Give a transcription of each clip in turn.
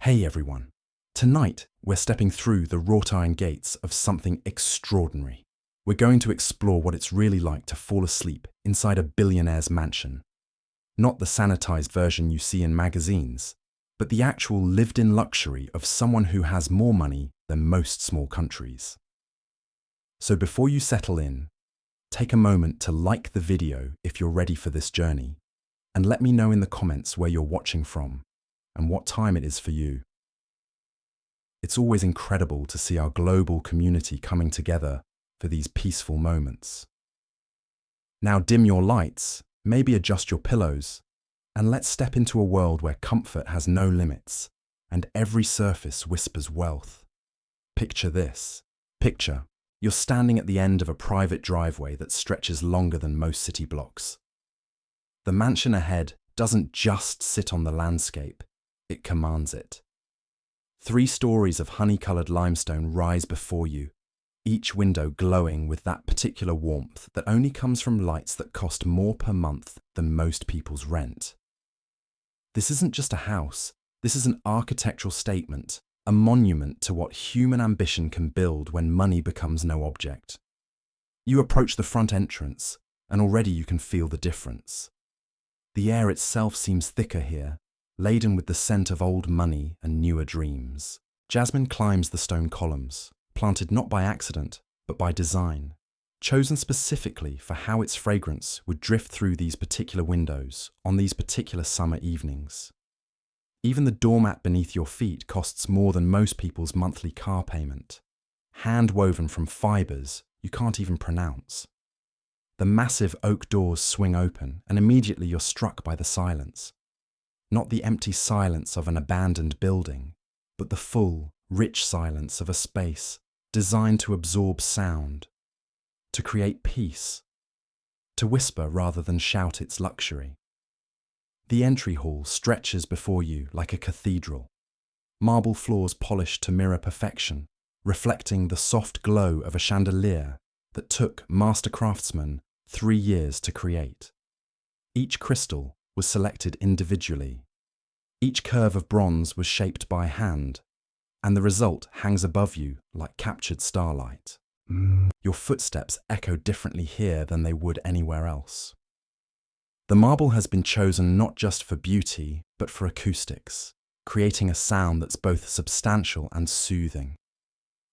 Hey everyone. Tonight, we're stepping through the wrought iron gates of something extraordinary. We're going to explore what it's really like to fall asleep inside a billionaire's mansion. Not the sanitized version you see in magazines, but the actual lived-in luxury of someone who has more money than most small countries. So before you settle in, take a moment to like the video if you're ready for this journey, and let me know in the comments where you're watching from and what time it is for you. It's always incredible to see our global community coming together for these peaceful moments. Now dim your lights, maybe adjust your pillows, and let's step into a world where comfort has no limits and every surface whispers wealth. Picture this. Picture, you're standing at the end of a private driveway that stretches longer than most city blocks. The mansion ahead doesn't just sit on the landscape, it commands it. 3 stories of honey-coloured limestone rise before you, each window glowing with that particular warmth that only comes from lights that cost more per month than most people's rent. This isn't just a house, this is an architectural statement, a monument to what human ambition can build when money becomes no object. You approach the front entrance, and already you can feel the difference. The air itself seems thicker here, laden with the scent of old money and newer dreams. Jasmine climbs the stone columns, planted not by accident, but by design, chosen specifically for how its fragrance would drift through these particular windows on these particular summer evenings. Even the doormat beneath your feet costs more than most people's monthly car payment, hand-woven from fibres you can't even pronounce. The massive oak doors swing open, and immediately you're struck by the silence. Not the empty silence of an abandoned building, but the full, rich silence of a space designed to absorb sound, to create peace, to whisper rather than shout its luxury. The entry hall stretches before you like a cathedral, marble floors polished to mirror perfection, reflecting the soft glow of a chandelier that took master craftsmen 3 years to create. Each crystal was selected individually. Each curve of bronze was shaped by hand, and the result hangs above you like captured starlight. Your footsteps echo differently here than they would anywhere else. The marble has been chosen not just for beauty, but for acoustics, creating a sound that's both substantial and soothing.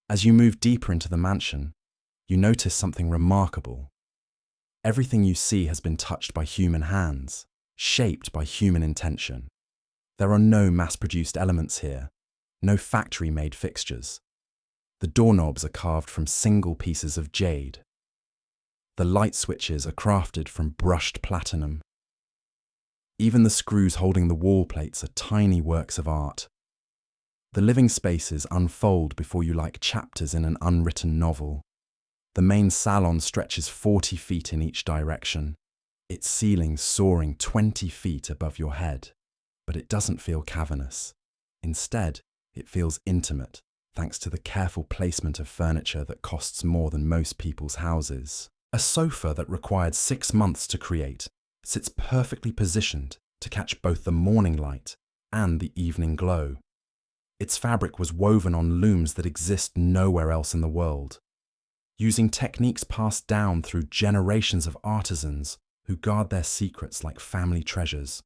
As you move deeper into the mansion, you notice something remarkable. Everything you see has been touched by human hands, shaped by human intention. There are no mass-produced elements here, no factory-made fixtures. The doorknobs are carved from single pieces of jade. The light switches are crafted from brushed platinum. Even the screws holding the wall plates are tiny works of art. The living spaces unfold before you like chapters in an unwritten novel. The main salon stretches 40 feet in each direction, its ceiling soaring 20 feet above your head. But it doesn't feel cavernous. Instead, it feels intimate, thanks to the careful placement of furniture that costs more than most people's houses. A sofa that required 6 months to create sits perfectly positioned to catch both the morning light and the evening glow. Its fabric was woven on looms that exist nowhere else in the world, using techniques passed down through generations of artisans who guard their secrets like family treasures.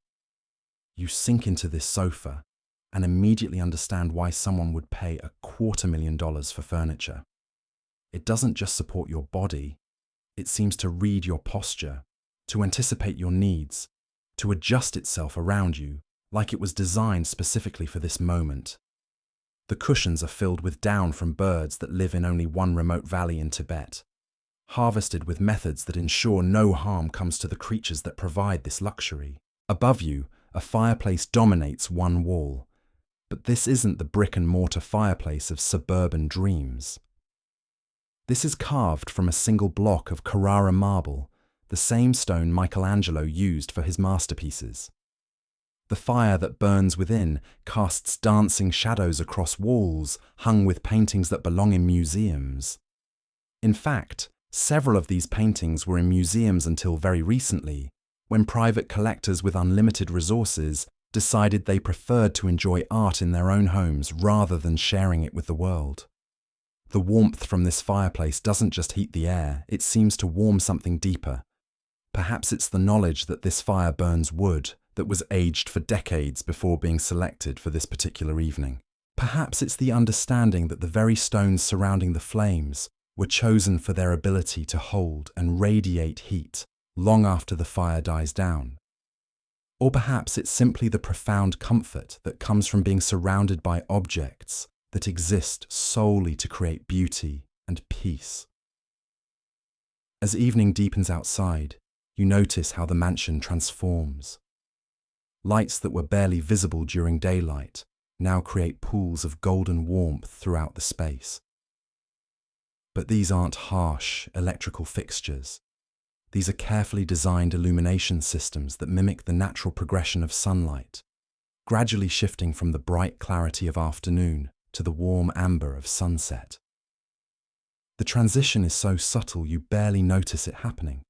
You sink into this sofa and immediately understand why someone would pay $250,000 for furniture. It doesn't just support your body, it seems to read your posture, to anticipate your needs, to adjust itself around you like it was designed specifically for this moment. The cushions are filled with down from birds that live in only one remote valley in Tibet, harvested with methods that ensure no harm comes to the creatures that provide this luxury. Above you, a fireplace dominates one wall, but this isn't the brick-and-mortar fireplace of suburban dreams. This is carved from a single block of Carrara marble, the same stone Michelangelo used for his masterpieces. The fire that burns within casts dancing shadows across walls hung with paintings that belong in museums. In fact, several of these paintings were in museums until very recently, when private collectors with unlimited resources decided they preferred to enjoy art in their own homes rather than sharing it with the world. The warmth from this fireplace doesn't just heat the air, it seems to warm something deeper. Perhaps it's the knowledge that this fire burns wood that was aged for decades before being selected for this particular evening. Perhaps it's the understanding that the very stones surrounding the flames were chosen for their ability to hold and radiate heat long after the fire dies down. Or perhaps it's simply the profound comfort that comes from being surrounded by objects that exist solely to create beauty and peace. As evening deepens outside, you notice how the mansion transforms. Lights that were barely visible during daylight now create pools of golden warmth throughout the space. But these aren't harsh electrical fixtures. These are carefully designed illumination systems that mimic the natural progression of sunlight, gradually shifting from the bright clarity of afternoon to the warm amber of sunset. The transition is so subtle you barely notice it happening,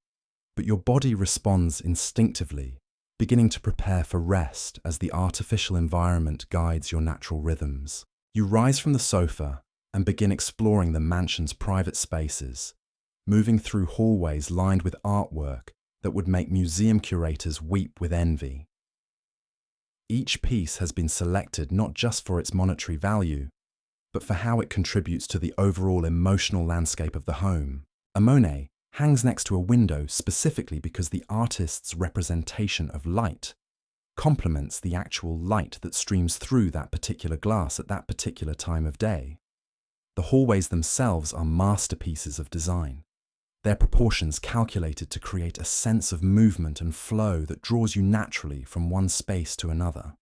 but your body responds instinctively, beginning to prepare for rest as the artificial environment guides your natural rhythms. You rise from the sofa and begin exploring the mansion's private spaces, moving through hallways lined with artwork that would make museum curators weep with envy. Each piece has been selected not just for its monetary value, but for how it contributes to the overall emotional landscape of the home. A Monet hangs next to a window specifically because the artist's representation of light complements the actual light that streams through that particular glass at that particular time of day. The hallways themselves are masterpieces of design, their proportions calculated to create a sense of movement and flow that draws you naturally from one space to another.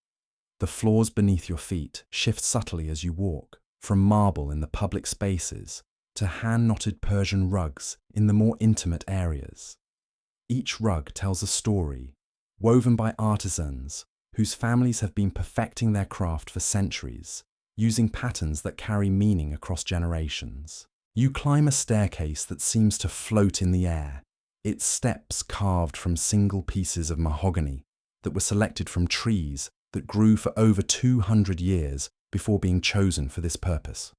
The floors beneath your feet shift subtly as you walk, from marble in the public spaces to hand-knotted Persian rugs in the more intimate areas. Each rug tells a story, woven by artisans whose families have been perfecting their craft for centuries, using patterns that carry meaning across generations. You climb a staircase that seems to float in the air, its steps carved from single pieces of mahogany that were selected from trees that grew for over 200 years before being chosen for this purpose.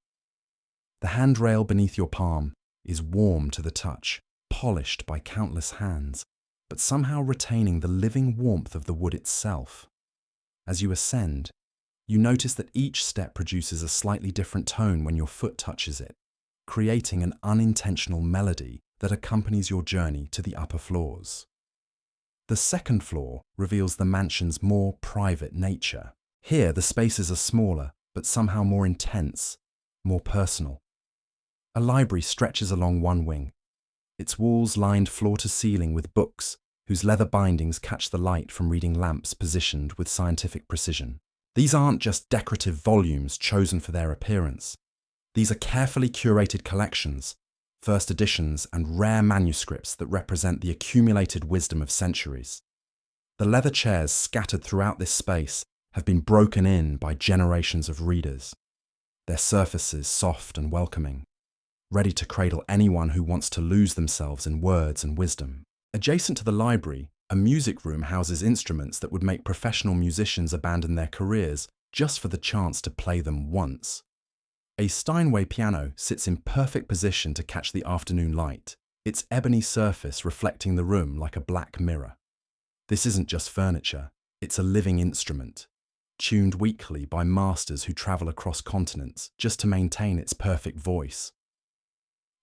The handrail beneath your palm is warm to the touch, polished by countless hands, but somehow retaining the living warmth of the wood itself. As you ascend, you notice that each step produces a slightly different tone when your foot touches it, creating an unintentional melody that accompanies your journey to the upper floors. The second floor reveals the mansion's more private nature. Here, the spaces are smaller, but somehow more intense, more personal. A library stretches along one wing, its walls lined floor to ceiling with books whose leather bindings catch the light from reading lamps positioned with scientific precision. These aren't just decorative volumes chosen for their appearance. These are carefully curated collections, first editions and rare manuscripts that represent the accumulated wisdom of centuries. The leather chairs scattered throughout this space have been broken in by generations of readers, their surfaces soft and welcoming, ready to cradle anyone who wants to lose themselves in words and wisdom. Adjacent to the library, a music room houses instruments that would make professional musicians abandon their careers just for the chance to play them once. A Steinway piano sits in perfect position to catch the afternoon light, its ebony surface reflecting the room like a black mirror. This isn't just furniture, it's a living instrument, tuned weekly by masters who travel across continents just to maintain its perfect voice.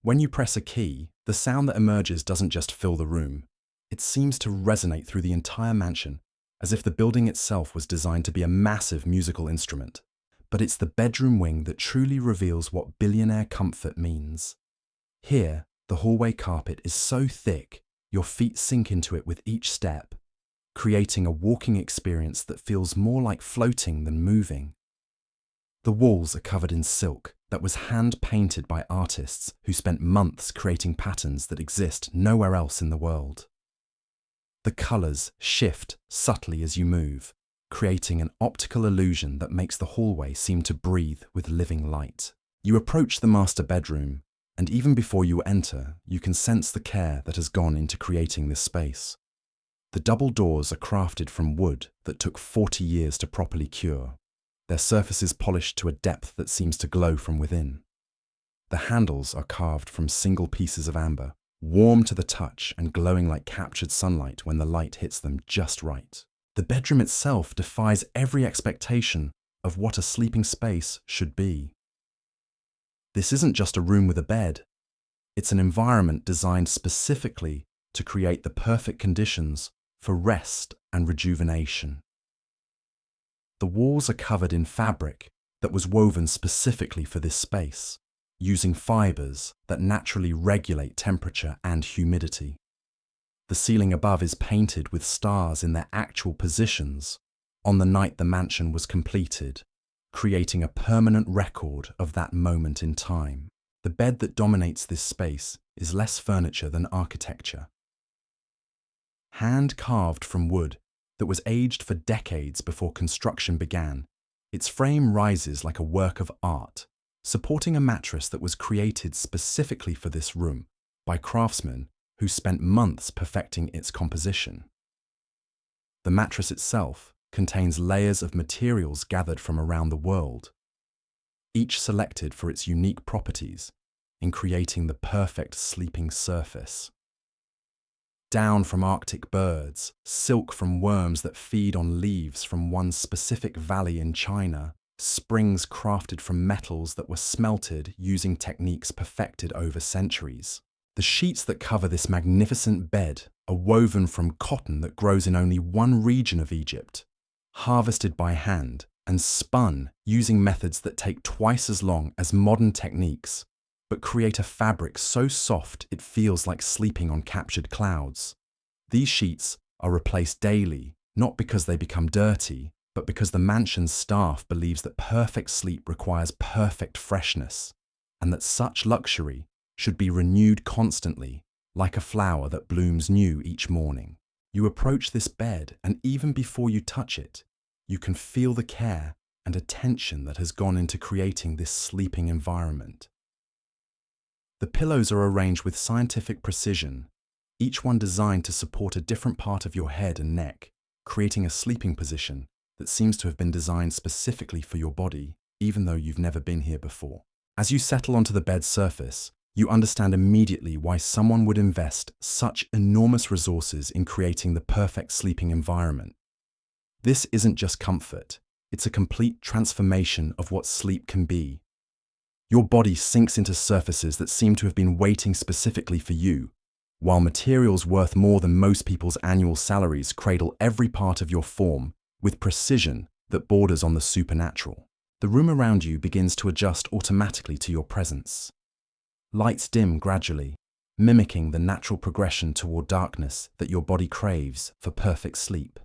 When you press a key, the sound that emerges doesn't just fill the room, it seems to resonate through the entire mansion, as if the building itself was designed to be a massive musical instrument. But it's the bedroom wing that truly reveals what billionaire comfort means. Here, the hallway carpet is so thick, your feet sink into it with each step, creating a walking experience that feels more like floating than moving. The walls are covered in silk that was hand-painted by artists who spent months creating patterns that exist nowhere else in the world. The colours shift subtly as you move, creating an optical illusion that makes the hallway seem to breathe with living light. You approach the master bedroom, and even before you enter, you can sense the care that has gone into creating this space. The double doors are crafted from wood that took 40 years to properly cure, their surfaces polished to a depth that seems to glow from within. The handles are carved from single pieces of amber, warm to the touch and glowing like captured sunlight when the light hits them just right. The bedroom itself defies every expectation of what a sleeping space should be. This isn't just a room with a bed. It's an environment designed specifically to create the perfect conditions for rest and rejuvenation. The walls are covered in fabric that was woven specifically for this space, using fibers that naturally regulate temperature and humidity. The ceiling above is painted with stars in their actual positions on the night the mansion was completed, creating a permanent record of that moment in time. The bed that dominates this space is less furniture than architecture. Hand-carved from wood that was aged for decades before construction began, its frame rises like a work of art, supporting a mattress that was created specifically for this room by craftsmen who spent months perfecting its composition. The mattress itself contains layers of materials gathered from around the world, each selected for its unique properties in creating the perfect sleeping surface. Down from Arctic birds, silk from worms that feed on leaves from one specific valley in China, springs crafted from metals that were smelted using techniques perfected over centuries. The sheets that cover this magnificent bed are woven from cotton that grows in only one region of Egypt, harvested by hand and spun using methods that take twice as long as modern techniques, but create a fabric so soft it feels like sleeping on captured clouds. These sheets are replaced daily, not because they become dirty, but because the mansion's staff believes that perfect sleep requires perfect freshness, and that such luxury should be renewed constantly, like a flower that blooms new each morning. You approach this bed, and even before you touch it, you can feel the care and attention that has gone into creating this sleeping environment. The pillows are arranged with scientific precision, each one designed to support a different part of your head and neck, creating a sleeping position that seems to have been designed specifically for your body, even though you've never been here before. As you settle onto the bed's surface, you understand immediately why someone would invest such enormous resources in creating the perfect sleeping environment. This isn't just comfort, it's a complete transformation of what sleep can be. Your body sinks into surfaces that seem to have been waiting specifically for you, while materials worth more than most people's annual salaries cradle every part of your form with precision that borders on the supernatural. The room around you begins to adjust automatically to your presence. Lights dim gradually, mimicking the natural progression toward darkness that your body craves for perfect sleep.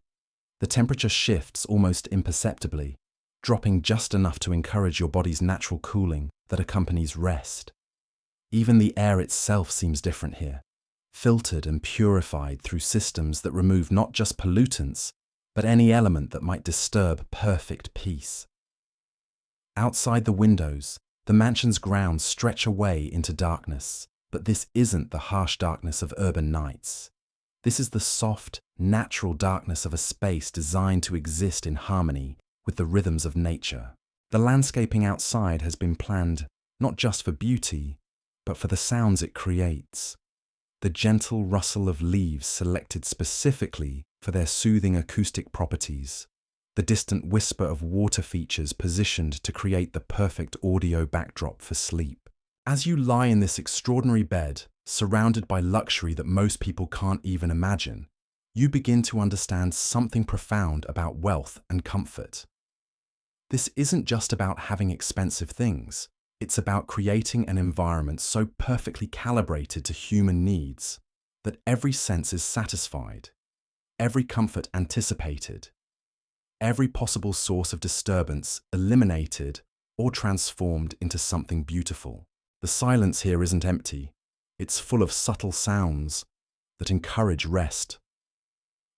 The temperature shifts almost imperceptibly, dropping just enough to encourage your body's natural cooling that accompanies rest. Even the air itself seems different here, filtered and purified through systems that remove not just pollutants, but any element that might disturb perfect peace. Outside the windows, the mansion's grounds stretch away into darkness, but this isn't the harsh darkness of urban nights. This is the soft, natural darkness of a space designed to exist in harmony with the rhythms of nature. The landscaping outside has been planned not just for beauty, but for the sounds it creates. The gentle rustle of leaves selected specifically for their soothing acoustic properties. The distant whisper of water features positioned to create the perfect audio backdrop for sleep. As you lie in this extraordinary bed, surrounded by luxury that most people can't even imagine, you begin to understand something profound about wealth and comfort. This isn't just about having expensive things. It's about creating an environment so perfectly calibrated to human needs that every sense is satisfied, every comfort anticipated, every possible source of disturbance eliminated or transformed into something beautiful. The silence here isn't empty. It's full of subtle sounds that encourage rest.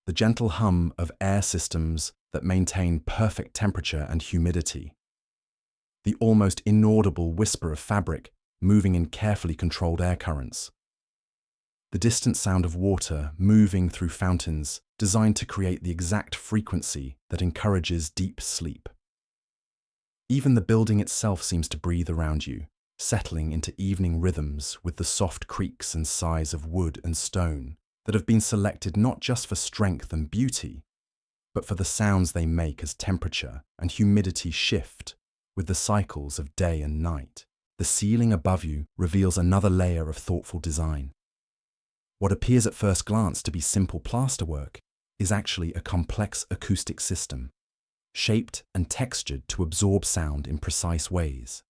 The gentle hum of air systems that maintain perfect temperature and humidity. The almost inaudible whisper of fabric moving in carefully controlled air currents. The distant sound of water moving through fountains designed to create the exact frequency that encourages deep sleep. Even the building itself seems to breathe around you, settling into evening rhythms with the soft creaks and sighs of wood and stone that have been selected not just for strength and beauty, but for the sounds they make as temperature and humidity shift with the cycles of day and night. The ceiling above you reveals another layer of thoughtful design. What appears at first glance to be simple plasterwork is actually a complex acoustic system, shaped and textured to absorb sound in precise ways.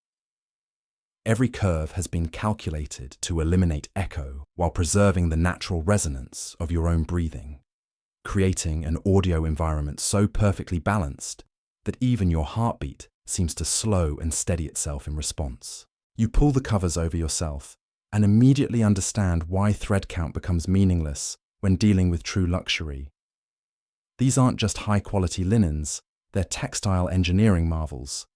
Every curve has been calculated to eliminate echo while preserving the natural resonance of your own breathing, creating an audio environment so perfectly balanced that even your heartbeat seems to slow and steady itself in response. You pull the covers over yourself and immediately understand why thread count becomes meaningless when dealing with true luxury. These aren't just high-quality linens, they're textile engineering marvels.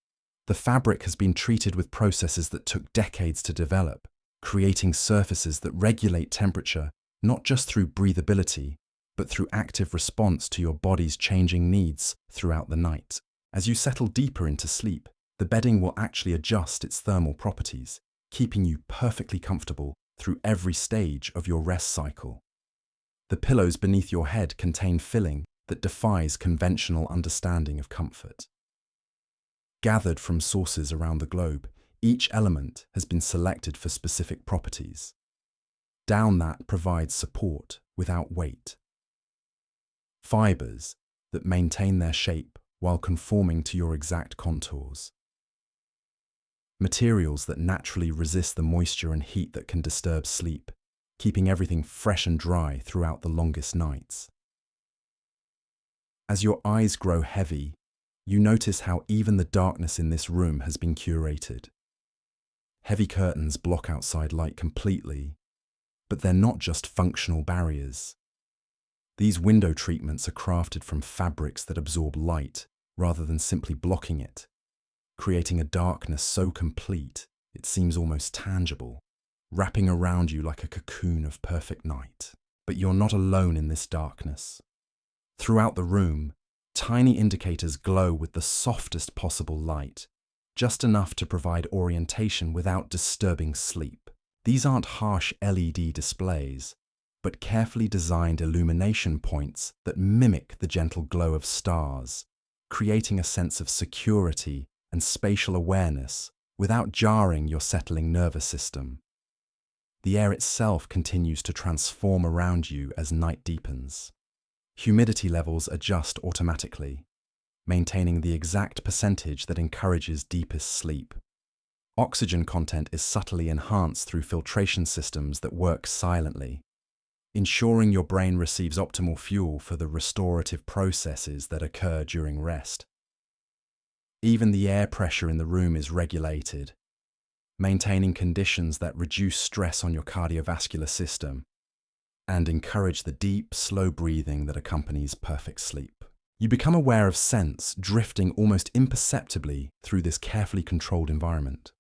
The fabric has been treated with processes that took decades to develop, creating surfaces that regulate temperature not just through breathability, but through active response to your body's changing needs throughout the night. As you settle deeper into sleep, the bedding will actually adjust its thermal properties, keeping you perfectly comfortable through every stage of your rest cycle. The pillows beneath your head contain filling that defies conventional understanding of comfort. Gathered from sources around the globe, each element has been selected for specific properties. Down that provides support without weight. Fibers that maintain their shape while conforming to your exact contours. Materials that naturally resist the moisture and heat that can disturb sleep, keeping everything fresh and dry throughout the longest nights. As your eyes grow heavy, you notice how even the darkness in this room has been curated. Heavy curtains block outside light completely, but they're not just functional barriers. These window treatments are crafted from fabrics that absorb light rather than simply blocking it, creating a darkness so complete it seems almost tangible, wrapping around you like a cocoon of perfect night. But you're not alone in this darkness. Throughout the room, tiny indicators glow with the softest possible light, just enough to provide orientation without disturbing sleep. These aren't harsh LED displays, but carefully designed illumination points that mimic the gentle glow of stars, creating a sense of security and spatial awareness without jarring your settling nervous system. The air itself continues to transform around you as night deepens. Humidity levels adjust automatically, maintaining the exact percentage that encourages deepest sleep. Oxygen content is subtly enhanced through filtration systems that work silently, ensuring your brain receives optimal fuel for the restorative processes that occur during rest. Even the air pressure in the room is regulated, maintaining conditions that reduce stress on your cardiovascular system and encourage the deep, slow breathing that accompanies perfect sleep. You become aware of scents drifting almost imperceptibly through this carefully controlled environment.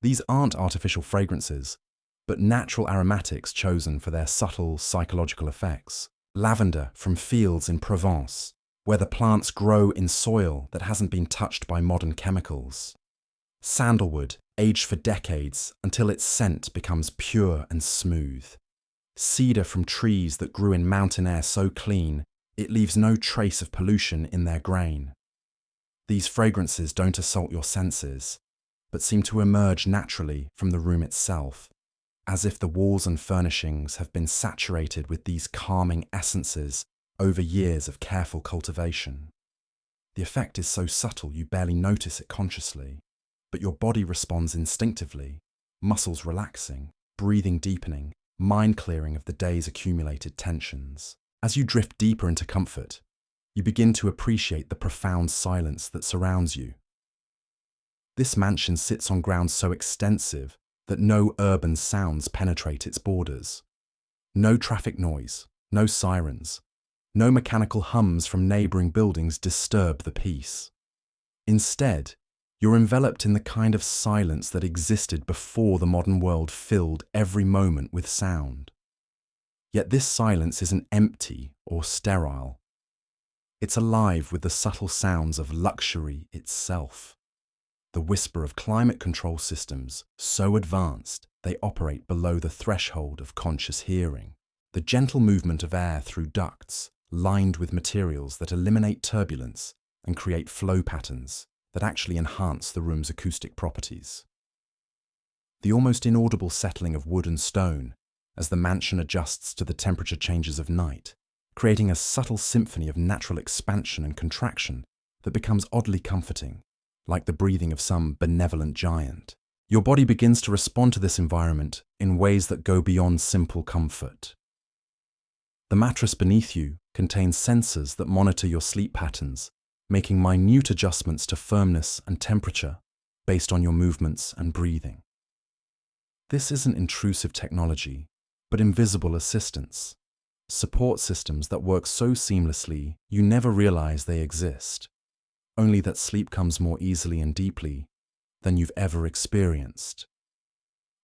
These aren't artificial fragrances, but natural aromatics chosen for their subtle psychological effects. Lavender from fields in Provence, where the plants grow in soil that hasn't been touched by modern chemicals. Sandalwood, aged for decades until its scent becomes pure and smooth. Cedar from trees that grew in mountain air so clean, it leaves no trace of pollution in their grain. These fragrances don't assault your senses, but seem to emerge naturally from the room itself, as if the walls and furnishings have been saturated with these calming essences over years of careful cultivation. The effect is so subtle you barely notice it consciously, but your body responds instinctively, muscles relaxing, breathing deepening, mind clearing of the day's accumulated tensions. As you drift deeper into comfort, you begin to appreciate the profound silence that surrounds you. This mansion sits on ground so extensive that no urban sounds penetrate its borders. No traffic noise, no sirens, no mechanical hums from neighboring buildings disturb the peace. Instead, you're enveloped in the kind of silence that existed before the modern world filled every moment with sound. Yet this silence isn't empty or sterile. It's alive with the subtle sounds of luxury itself. The whisper of climate control systems so advanced they operate below the threshold of conscious hearing. The gentle movement of air through ducts lined with materials that eliminate turbulence and create flow patterns that actually enhance the room's acoustic properties. The almost inaudible settling of wood and stone as the mansion adjusts to the temperature changes of night, creating a subtle symphony of natural expansion and contraction that becomes oddly comforting, like the breathing of some benevolent giant. Your body begins to respond to this environment in ways that go beyond simple comfort. The mattress beneath you contains sensors that monitor your sleep patterns, making minute adjustments to firmness and temperature based on your movements and breathing. This isn't intrusive technology, but invisible assistance. Support systems that work so seamlessly you never realize they exist, only that sleep comes more easily and deeply than you've ever experienced.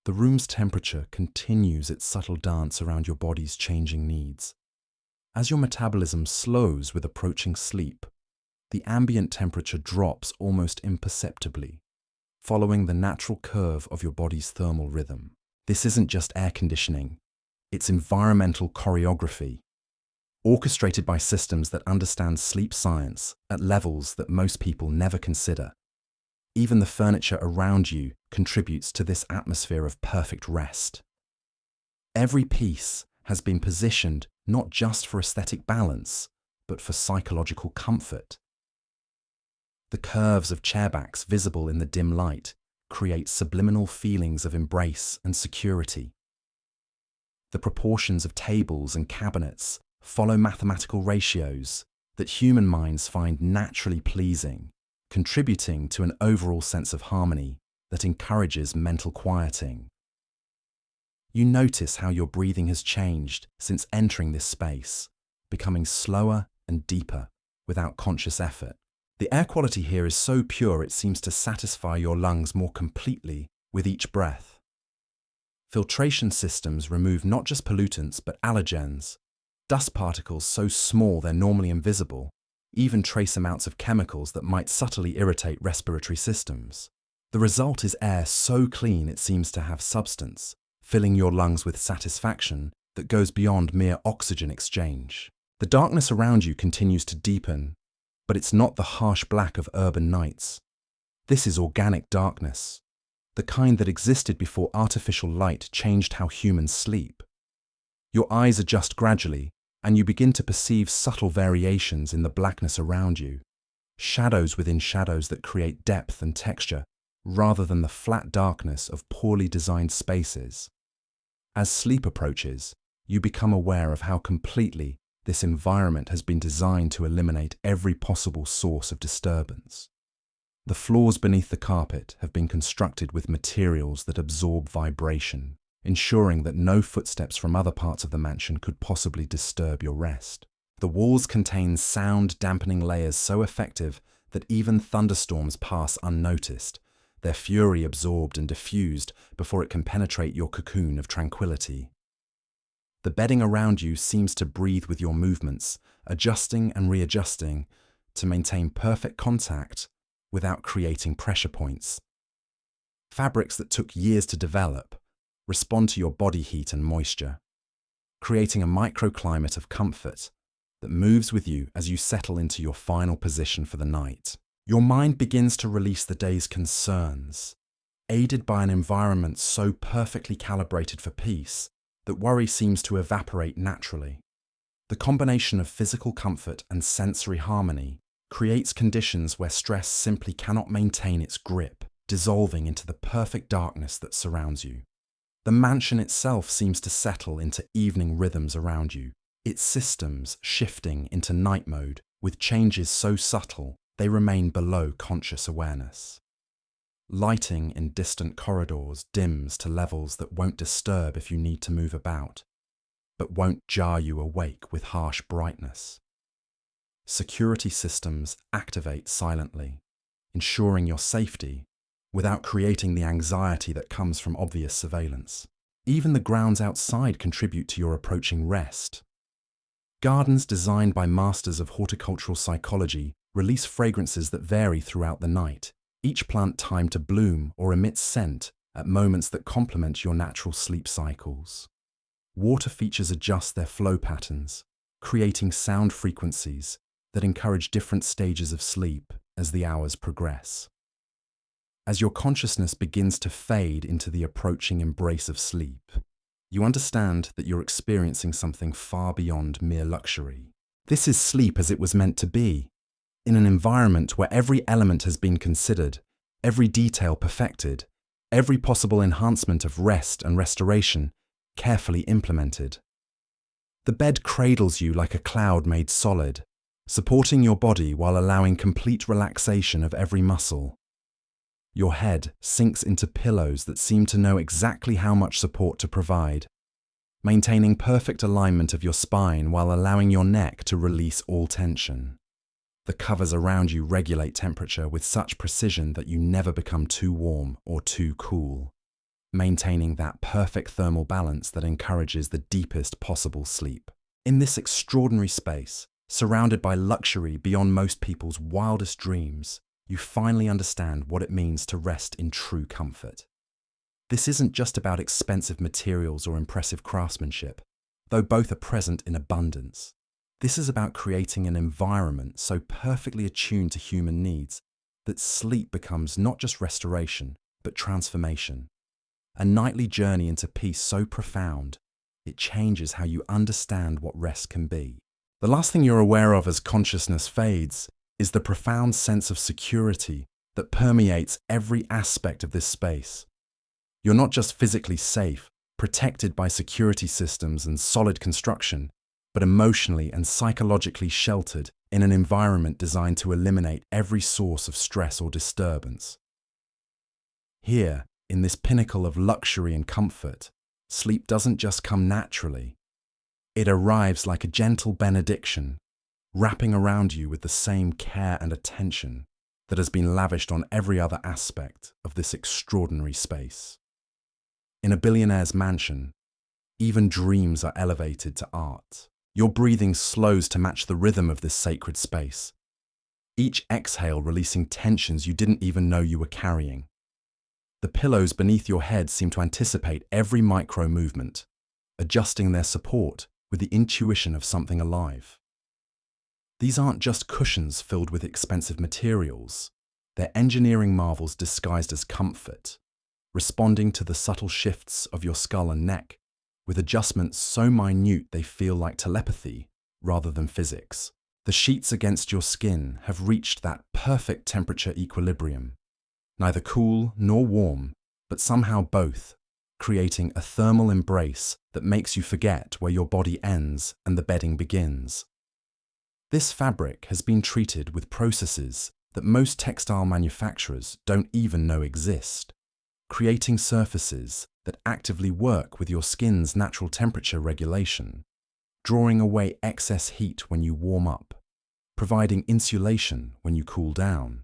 The room's temperature continues its subtle dance around your body's changing needs. As your metabolism slows with approaching sleep, the ambient temperature drops almost imperceptibly, following the natural curve of your body's thermal rhythm. This isn't just air conditioning, it's environmental choreography, orchestrated by systems that understand sleep science at levels that most people never consider. Even the furniture around you contributes to this atmosphere of perfect rest. Every piece has been positioned not just for aesthetic balance, but for psychological comfort. The curves of chairbacks visible in the dim light create subliminal feelings of embrace and security. The proportions of tables and cabinets follow mathematical ratios that human minds find naturally pleasing, contributing to an overall sense of harmony that encourages mental quieting. You notice how your breathing has changed since entering this space, becoming slower and deeper without conscious effort. The air quality here is so pure it seems to satisfy your lungs more completely with each breath. Filtration systems remove not just pollutants but allergens, dust particles so small they're normally invisible, even trace amounts of chemicals that might subtly irritate respiratory systems. The result is air so clean it seems to have substance, filling your lungs with satisfaction that goes beyond mere oxygen exchange. The darkness around you continues to deepen, but it's not the harsh black of urban nights. This is organic darkness, the kind that existed before artificial light changed how humans sleep. Your eyes adjust gradually, and you begin to perceive subtle variations in the blackness around you, shadows within shadows that create depth and texture, rather than the flat darkness of poorly designed spaces. As sleep approaches, you become aware of how completely this environment has been designed to eliminate every possible source of disturbance. The floors beneath the carpet have been constructed with materials that absorb vibration, ensuring that no footsteps from other parts of the mansion could possibly disturb your rest. The walls contain sound-dampening layers so effective that even thunderstorms pass unnoticed, their fury absorbed and diffused before it can penetrate your cocoon of tranquility. The bedding around you seems to breathe with your movements, adjusting and readjusting to maintain perfect contact without creating pressure points. Fabrics that took years to develop respond to your body heat and moisture, creating a microclimate of comfort that moves with you as you settle into your final position for the night. Your mind begins to release the day's concerns, aided by an environment so perfectly calibrated for peace that worry seems to evaporate naturally. The combination of physical comfort and sensory harmony creates conditions where stress simply cannot maintain its grip, dissolving into the perfect darkness that surrounds you. The mansion itself seems to settle into evening rhythms around you, its systems shifting into night mode with changes so subtle they remain below conscious awareness. Lighting in distant corridors dims to levels that won't disturb if you need to move about, but won't jar you awake with harsh brightness. Security systems activate silently, ensuring your safety without creating the anxiety that comes from obvious surveillance. Even the grounds outside contribute to your approaching rest. Gardens designed by masters of horticultural psychology release fragrances that vary throughout the night, each plant timed to bloom or emit scent at moments that complement your natural sleep cycles. Water features adjust their flow patterns, creating sound frequencies that encourage different stages of sleep as the hours progress. As your consciousness begins to fade into the approaching embrace of sleep, you understand that you're experiencing something far beyond mere luxury. This is sleep as it was meant to be, in an environment where every element has been considered, every detail perfected, every possible enhancement of rest and restoration carefully implemented. The bed cradles you like a cloud made solid, supporting your body while allowing complete relaxation of every muscle. Your head sinks into pillows that seem to know exactly how much support to provide, maintaining perfect alignment of your spine while allowing your neck to release all tension. The covers around you regulate temperature with such precision that you never become too warm or too cool, maintaining that perfect thermal balance that encourages the deepest possible sleep. In this extraordinary space, surrounded by luxury beyond most people's wildest dreams, you finally understand what it means to rest in true comfort. This isn't just about expensive materials or impressive craftsmanship, though both are present in abundance. This is about creating an environment so perfectly attuned to human needs that sleep becomes not just restoration, but transformation. A nightly journey into peace so profound, it changes how you understand what rest can be. The last thing you're aware of as consciousness fades is the profound sense of security that permeates every aspect of this space. You're not just physically safe, protected by security systems and solid construction, but emotionally and psychologically sheltered in an environment designed to eliminate every source of stress or disturbance. Here, in this pinnacle of luxury and comfort, sleep doesn't just come naturally. It arrives like a gentle benediction, wrapping around you with the same care and attention that has been lavished on every other aspect of this extraordinary space. In a billionaire's mansion, even dreams are elevated to art. Your breathing slows to match the rhythm of this sacred space, each exhale releasing tensions you didn't even know you were carrying. The pillows beneath your head seem to anticipate every micro movement, adjusting their support with the intuition of something alive. These aren't just cushions filled with expensive materials. They're engineering marvels disguised as comfort, responding to the subtle shifts of your skull and neck, with adjustments so minute they feel like telepathy rather than physics. The sheets against your skin have reached that perfect temperature equilibrium, neither cool nor warm, but somehow both, creating a thermal embrace that makes you forget where your body ends and the bedding begins. This fabric has been treated with processes that most textile manufacturers don't even know exist, creating surfaces that actively work with your skin's natural temperature regulation, drawing away excess heat when you warm up, providing insulation when you cool down.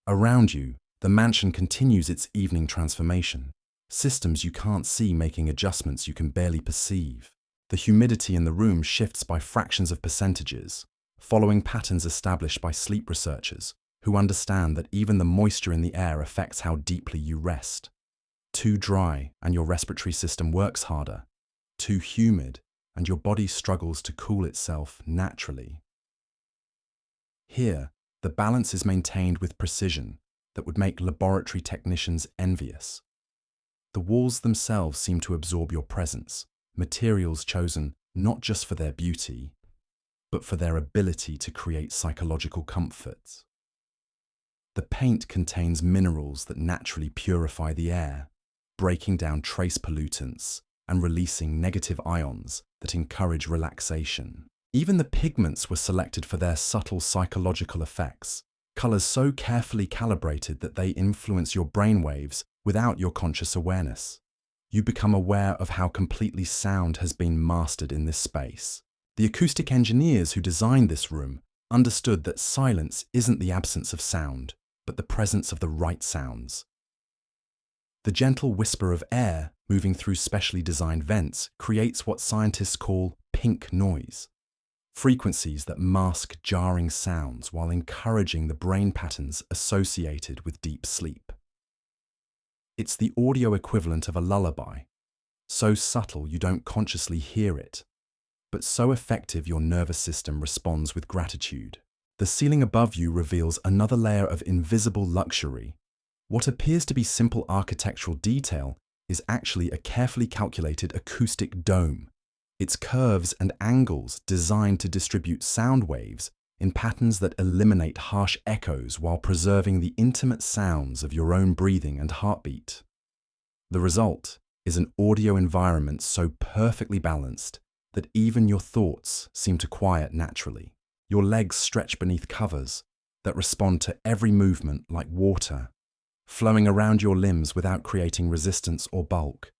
Around you, the mansion continues its evening transformation, systems you can't see making adjustments you can barely perceive. The humidity in the room shifts by fractions of percentages, following patterns established by sleep researchers who understand that even the moisture in the air affects how deeply you rest. Too dry and your respiratory system works harder. Too humid and your body struggles to cool itself naturally. Here, the balance is maintained with precision that would make laboratory technicians envious. The walls themselves seem to absorb your presence, materials chosen not just for their beauty, but for their ability to create psychological comfort. The paint contains minerals that naturally purify the air, breaking down trace pollutants and releasing negative ions that encourage relaxation. Even the pigments were selected for their subtle psychological effects, colors so carefully calibrated that they influence your brainwaves without your conscious awareness. You become aware of how completely sound has been mastered in this space. The acoustic engineers who designed this room understood that silence isn't the absence of sound, but the presence of the right sounds. The gentle whisper of air moving through specially designed vents, creates what scientists call pink noise. Frequencies that mask jarring sounds while encouraging the brain patterns associated with deep sleep. It's the audio equivalent of a lullaby, so subtle you don't consciously hear it, but so effective your nervous system responds with gratitude. The ceiling above you reveals another layer of invisible luxury. What appears to be simple architectural detail is actually a carefully calculated acoustic dome. Its curves and angles designed to distribute sound waves in patterns that eliminate harsh echoes while preserving the intimate sounds of your own breathing and heartbeat. The result is an audio environment so perfectly balanced that even your thoughts seem to quiet naturally. Your legs stretch beneath covers that respond to every movement like water, flowing around your limbs without creating resistance or bulk.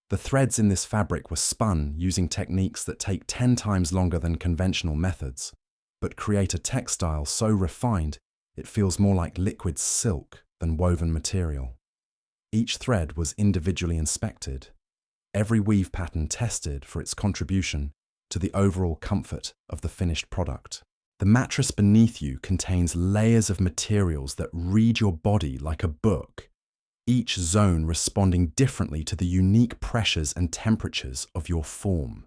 The threads in this fabric were spun using techniques that take 10 times longer than conventional methods, but create a textile so refined it feels more like liquid silk than woven material. Each thread was individually inspected, every weave pattern tested for its contribution to the overall comfort of the finished product. The mattress beneath you contains layers of materials that read your body like a book, each zone responding differently to the unique pressures and temperatures of your form.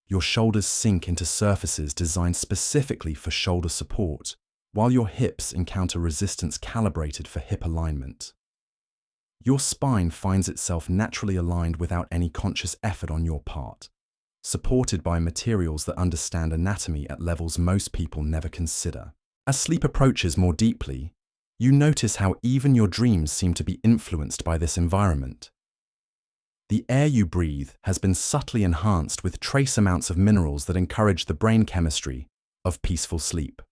Your shoulders sink into surfaces designed specifically for shoulder support, while your hips encounter resistance calibrated for hip alignment. Your spine finds itself naturally aligned without any conscious effort on your part, supported by materials that understand anatomy at levels most people never consider. As sleep approaches more deeply, you notice how even your dreams seem to be influenced by this environment. The air you breathe has been subtly enhanced with trace amounts of minerals that encourage the brain chemistry of peaceful sleep.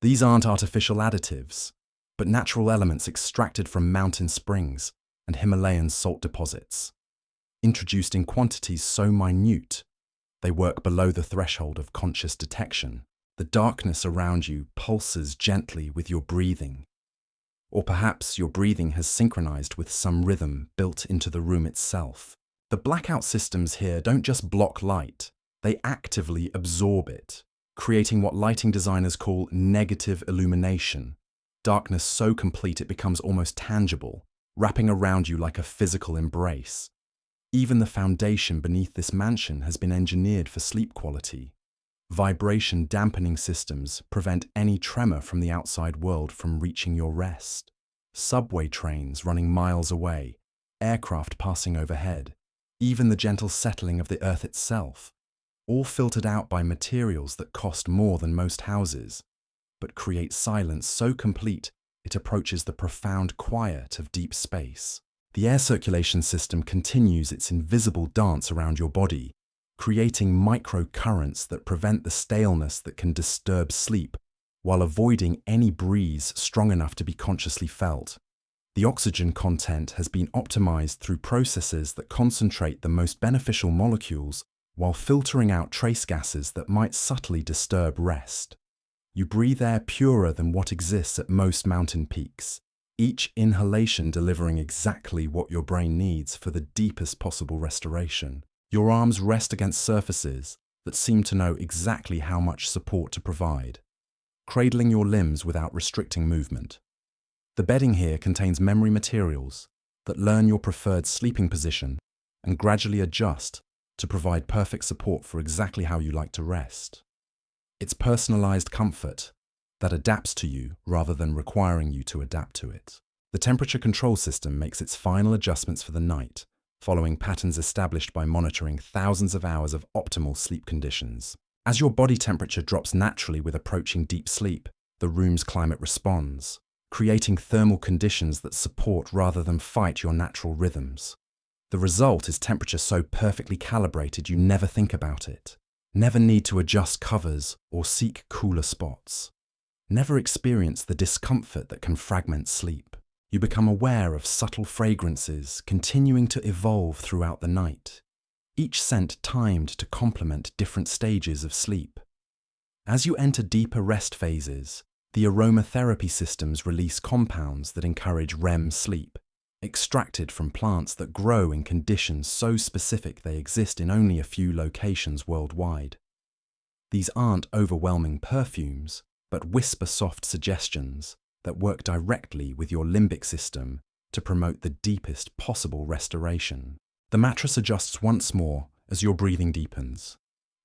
These aren't artificial additives, but natural elements extracted from mountain springs and Himalayan salt deposits, introduced in quantities so minute they work below the threshold of conscious detection. The darkness around you pulses gently with your breathing. Or perhaps your breathing has synchronized with some rhythm built into the room itself. The blackout systems here don't just block light, they actively absorb it, creating what lighting designers call negative illumination. Darkness so complete it becomes almost tangible, wrapping around you like a physical embrace. Even the foundation beneath this mansion has been engineered for sleep quality. Vibration dampening systems prevent any tremor from the outside world from reaching your rest. Subway trains running miles away, aircraft passing overhead, even the gentle settling of the earth itself, all filtered out by materials that cost more than most houses, but create silence so complete it approaches the profound quiet of deep space. The air circulation system continues its invisible dance around your body, creating microcurrents that prevent the staleness that can disturb sleep, while avoiding any breeze strong enough to be consciously felt. The oxygen content has been optimized through processes that concentrate the most beneficial molecules while filtering out trace gases that might subtly disturb rest. You breathe air purer than what exists at most mountain peaks, each inhalation delivering exactly what your brain needs for the deepest possible restoration. Your arms rest against surfaces that seem to know exactly how much support to provide, cradling your limbs without restricting movement. The bedding here contains memory materials that learn your preferred sleeping position and gradually adjust to provide perfect support for exactly how you like to rest. It's personalized comfort that adapts to you rather than requiring you to adapt to it. The temperature control system makes its final adjustments for the night, following patterns established by monitoring thousands of hours of optimal sleep conditions. As your body temperature drops naturally with approaching deep sleep, the room's climate responds, creating thermal conditions that support rather than fight your natural rhythms. The result is temperature so perfectly calibrated you never think about it, never need to adjust covers or seek cooler spots, never experience the discomfort that can fragment sleep. You become aware of subtle fragrances continuing to evolve throughout the night, each scent timed to complement different stages of sleep. As you enter deeper rest phases, the aromatherapy systems release compounds that encourage REM sleep, extracted from plants that grow in conditions so specific they exist in only a few locations worldwide. These aren't overwhelming perfumes, but whisper-soft suggestions that work directly with your limbic system to promote the deepest possible restoration. The mattress adjusts once more as your breathing deepens,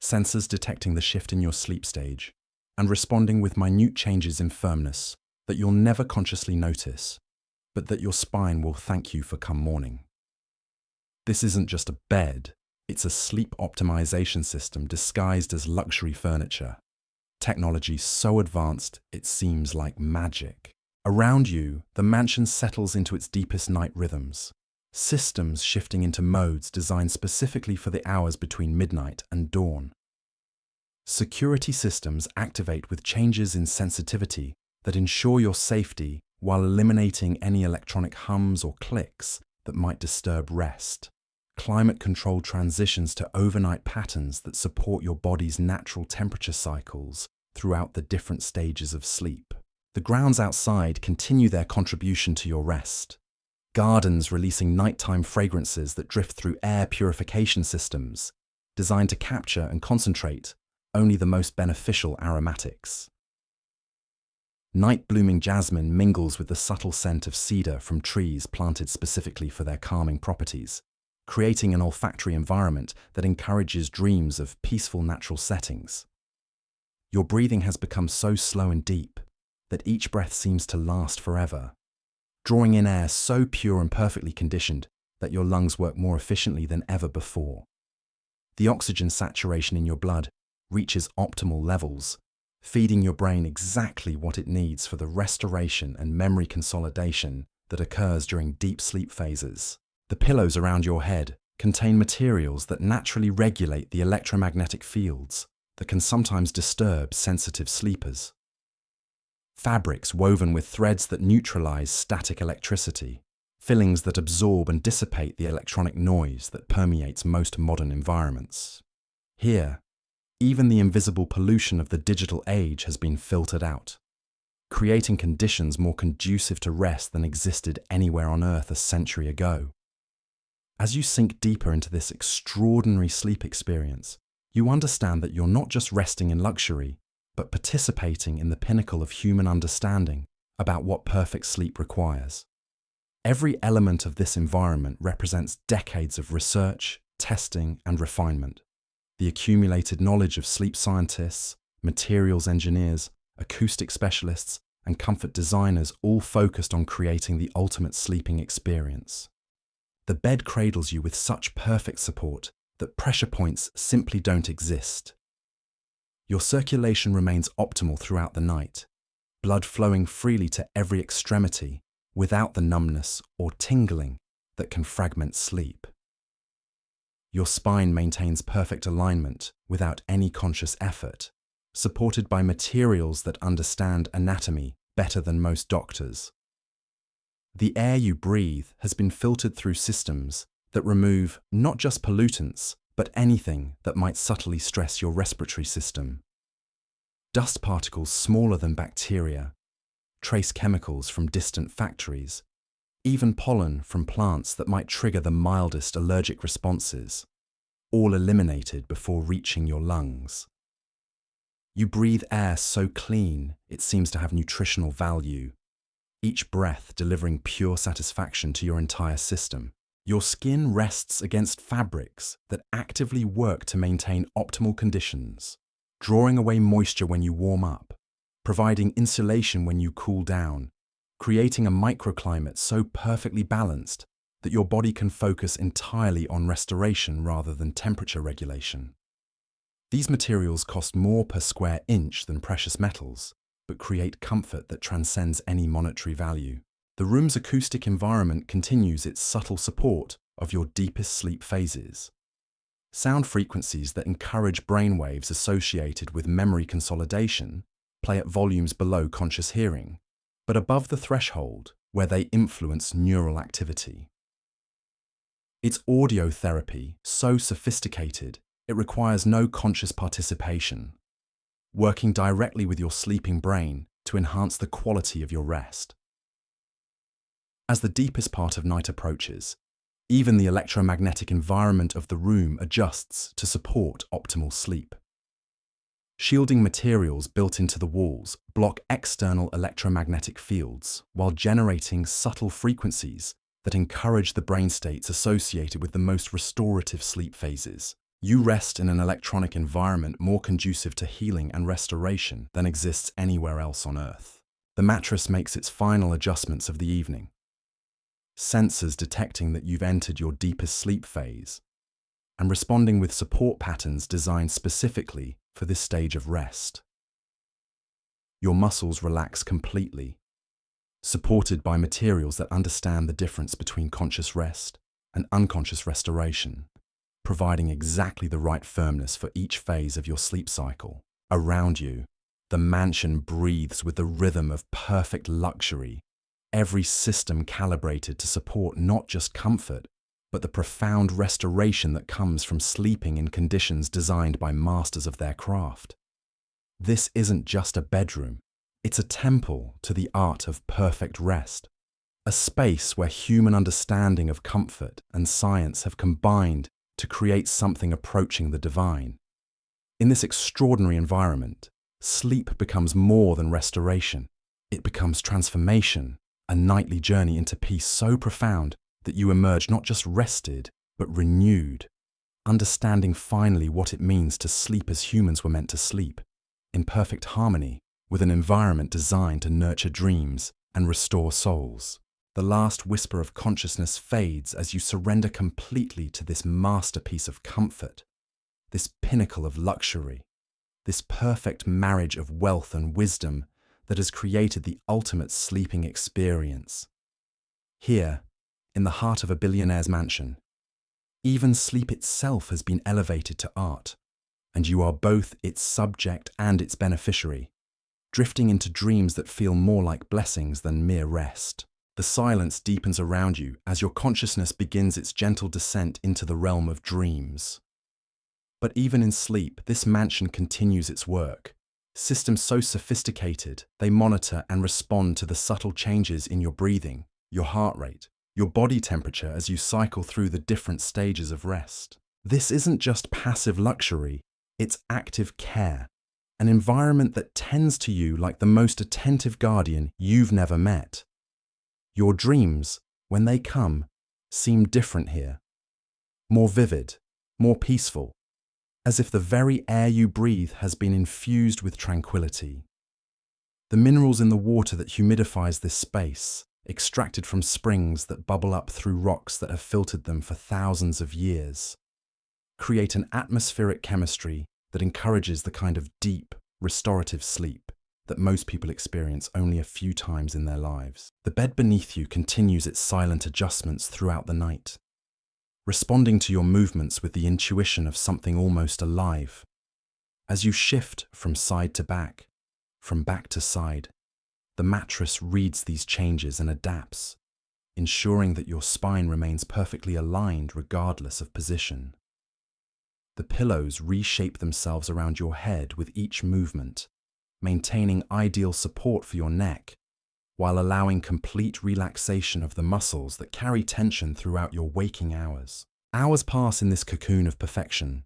sensors detecting the shift in your sleep stage and responding with minute changes in firmness that you'll never consciously notice, but that your spine will thank you for come morning. This isn't just a bed, it's a sleep optimization system disguised as luxury furniture. Technology so advanced it seems like magic. Around you, the mansion settles into its deepest night rhythms, systems shifting into modes designed specifically for the hours between midnight and dawn. Security systems activate with changes in sensitivity that ensure your safety while eliminating any electronic hums or clicks that might disturb rest. Climate-controlled transitions to overnight patterns that support your body's natural temperature cycles throughout the different stages of sleep. The grounds outside continue their contribution to your rest. Gardens releasing nighttime fragrances that drift through air purification systems, designed to capture and concentrate only the most beneficial aromatics. Night-blooming jasmine mingles with the subtle scent of cedar from trees planted specifically for their calming properties, creating an olfactory environment that encourages dreams of peaceful natural settings. Your breathing has become so slow and deep that each breath seems to last forever, drawing in air so pure and perfectly conditioned that your lungs work more efficiently than ever before. The oxygen saturation in your blood reaches optimal levels, feeding your brain exactly what it needs for the restoration and memory consolidation that occurs during deep sleep phases. The pillows around your head contain materials that naturally regulate the electromagnetic fields that can sometimes disturb sensitive sleepers. Fabrics woven with threads that neutralize static electricity, fillings that absorb and dissipate the electronic noise that permeates most modern environments. Here, even the invisible pollution of the digital age has been filtered out, creating conditions more conducive to rest than existed anywhere on Earth a century ago. As you sink deeper into this extraordinary sleep experience, you understand that you're not just resting in luxury, but participating in the pinnacle of human understanding about what perfect sleep requires. Every element of this environment represents decades of research, testing, and refinement. The accumulated knowledge of sleep scientists, materials engineers, acoustic specialists, and comfort designers all focused on creating the ultimate sleeping experience. The bed cradles you with such perfect support that pressure points simply don't exist. Your circulation remains optimal throughout the night, blood flowing freely to every extremity without the numbness or tingling that can fragment sleep. Your spine maintains perfect alignment without any conscious effort, supported by materials that understand anatomy better than most doctors. The air you breathe has been filtered through systems that remove not just pollutants, but anything that might subtly stress your respiratory system. Dust particles smaller than bacteria, trace chemicals from distant factories, even pollen from plants that might trigger the mildest allergic responses, all eliminated before reaching your lungs. You breathe air so clean it seems to have nutritional value, each breath delivering pure satisfaction to your entire system. Your skin rests against fabrics that actively work to maintain optimal conditions, drawing away moisture when you warm up, providing insulation when you cool down, creating a microclimate so perfectly balanced that your body can focus entirely on restoration rather than temperature regulation. These materials cost more per square inch than precious metals, but create comfort that transcends any monetary value. The room's acoustic environment continues its subtle support of your deepest sleep phases. Sound frequencies that encourage brainwaves associated with memory consolidation play at volumes below conscious hearing, but above the threshold where they influence neural activity. It's audio therapy so sophisticated it requires no conscious participation, working directly with your sleeping brain to enhance the quality of your rest. As the deepest part of night approaches, even the electromagnetic environment of the room adjusts to support optimal sleep. Shielding materials built into the walls block external electromagnetic fields while generating subtle frequencies that encourage the brain states associated with the most restorative sleep phases. You rest in an electronic environment more conducive to healing and restoration than exists anywhere else on Earth. The mattress makes its final adjustments of the evening, sensors detecting that you've entered your deepest sleep phase and responding with support patterns designed specifically for this stage of rest. Your muscles relax completely, supported by materials that understand the difference between conscious rest and unconscious restoration, providing exactly the right firmness for each phase of your sleep cycle. Around you, the mansion breathes with the rhythm of perfect luxury, every system calibrated to support not just comfort, but the profound restoration that comes from sleeping in conditions designed by masters of their craft. This isn't just a bedroom, it's a temple to the art of perfect rest, a space where human understanding of comfort and science have combined to create something approaching the divine. In this extraordinary environment, sleep becomes more than restoration. It becomes transformation, a nightly journey into peace so profound that you emerge not just rested, but renewed, understanding finally what it means to sleep as humans were meant to sleep, in perfect harmony with an environment designed to nurture dreams and restore souls. The last whisper of consciousness fades as you surrender completely to this masterpiece of comfort, this pinnacle of luxury, this perfect marriage of wealth and wisdom that has created the ultimate sleeping experience. Here, in the heart of a billionaire's mansion, even sleep itself has been elevated to art, and you are both its subject and its beneficiary, drifting into dreams that feel more like blessings than mere rest. The silence deepens around you as your consciousness begins its gentle descent into the realm of dreams. But even in sleep, this mansion continues its work. Systems so sophisticated, they monitor and respond to the subtle changes in your breathing, your heart rate, your body temperature as you cycle through the different stages of rest. This isn't just passive luxury, it's active care, an environment that tends to you like the most attentive guardian you've never met. Your dreams, when they come, seem different here, more vivid, more peaceful, as if the very air you breathe has been infused with tranquility. The minerals in the water that humidifies this space, extracted from springs that bubble up through rocks that have filtered them for thousands of years, create an atmospheric chemistry that encourages the kind of deep, restorative sleep that most people experience only a few times in their lives. The bed beneath you continues its silent adjustments throughout the night, responding to your movements with the intuition of something almost alive. As you shift from side to back, from back to side, the mattress reads these changes and adapts, ensuring that your spine remains perfectly aligned regardless of position. The pillows reshape themselves around your head with each movement, maintaining ideal support for your neck, while allowing complete relaxation of the muscles that carry tension throughout your waking hours. Hours pass in this cocoon of perfection,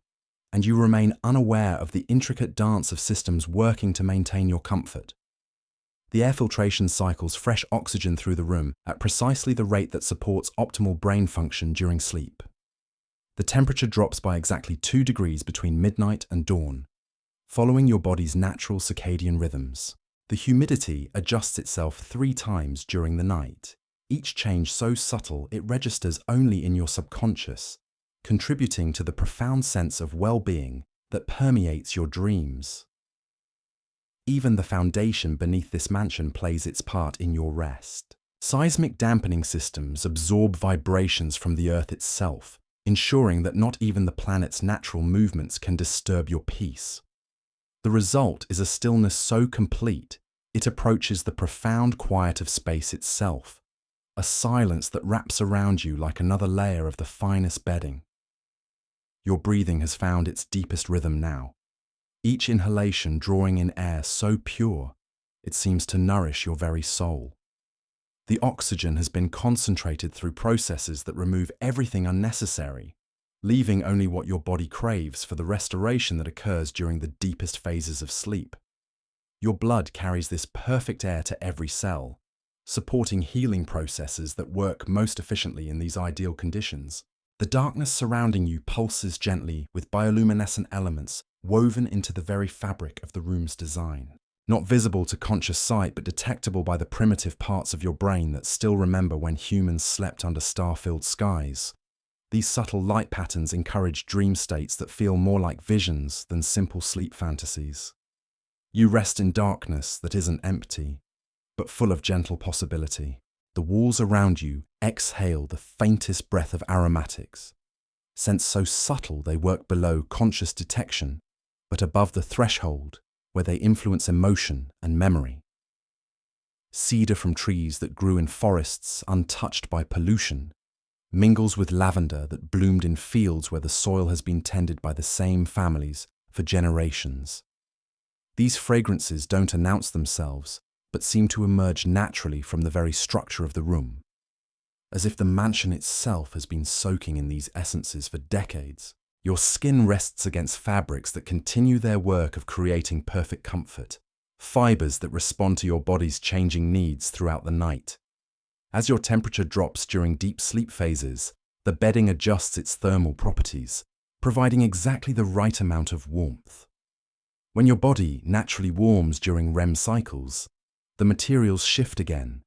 and you remain unaware of the intricate dance of systems working to maintain your comfort. The air filtration cycles fresh oxygen through the room at precisely the rate that supports optimal brain function during sleep. The temperature drops by exactly 2 degrees between midnight and dawn, following your body's natural circadian rhythms. The humidity adjusts itself 3 times during the night, each change so subtle it registers only in your subconscious, contributing to the profound sense of well-being that permeates your dreams. Even the foundation beneath this mansion plays its part in your rest. Seismic dampening systems absorb vibrations from the Earth itself, ensuring that not even the planet's natural movements can disturb your peace. The result is a stillness so complete, it approaches the profound quiet of space itself, a silence that wraps around you like another layer of the finest bedding. Your breathing has found its deepest rhythm now, each inhalation drawing in air so pure, it seems to nourish your very soul. The oxygen has been concentrated through processes that remove everything unnecessary, leaving only what your body craves for the restoration that occurs during the deepest phases of sleep. Your blood carries this perfect air to every cell, supporting healing processes that work most efficiently in these ideal conditions. The darkness surrounding you pulses gently with bioluminescent elements woven into the very fabric of the room's design. Not visible to conscious sight, but detectable by the primitive parts of your brain that still remember when humans slept under star-filled skies. These subtle light patterns encourage dream states that feel more like visions than simple sleep fantasies. You rest in darkness that isn't empty, but full of gentle possibility. The walls around you exhale the faintest breath of aromatics, scents so subtle they work below conscious detection, but above the threshold where they influence emotion and memory. Cedar from trees that grew in forests untouched by pollution mingles with lavender that bloomed in fields where the soil has been tended by the same families for generations. These fragrances don't announce themselves, but seem to emerge naturally from the very structure of the room, as if the mansion itself has been soaking in these essences for decades. Your skin rests against fabrics that continue their work of creating perfect comfort, fibers that respond to your body's changing needs throughout the night. As your temperature drops during deep sleep phases, the bedding adjusts its thermal properties, providing exactly the right amount of warmth. When your body naturally warms during REM cycles, the materials shift again,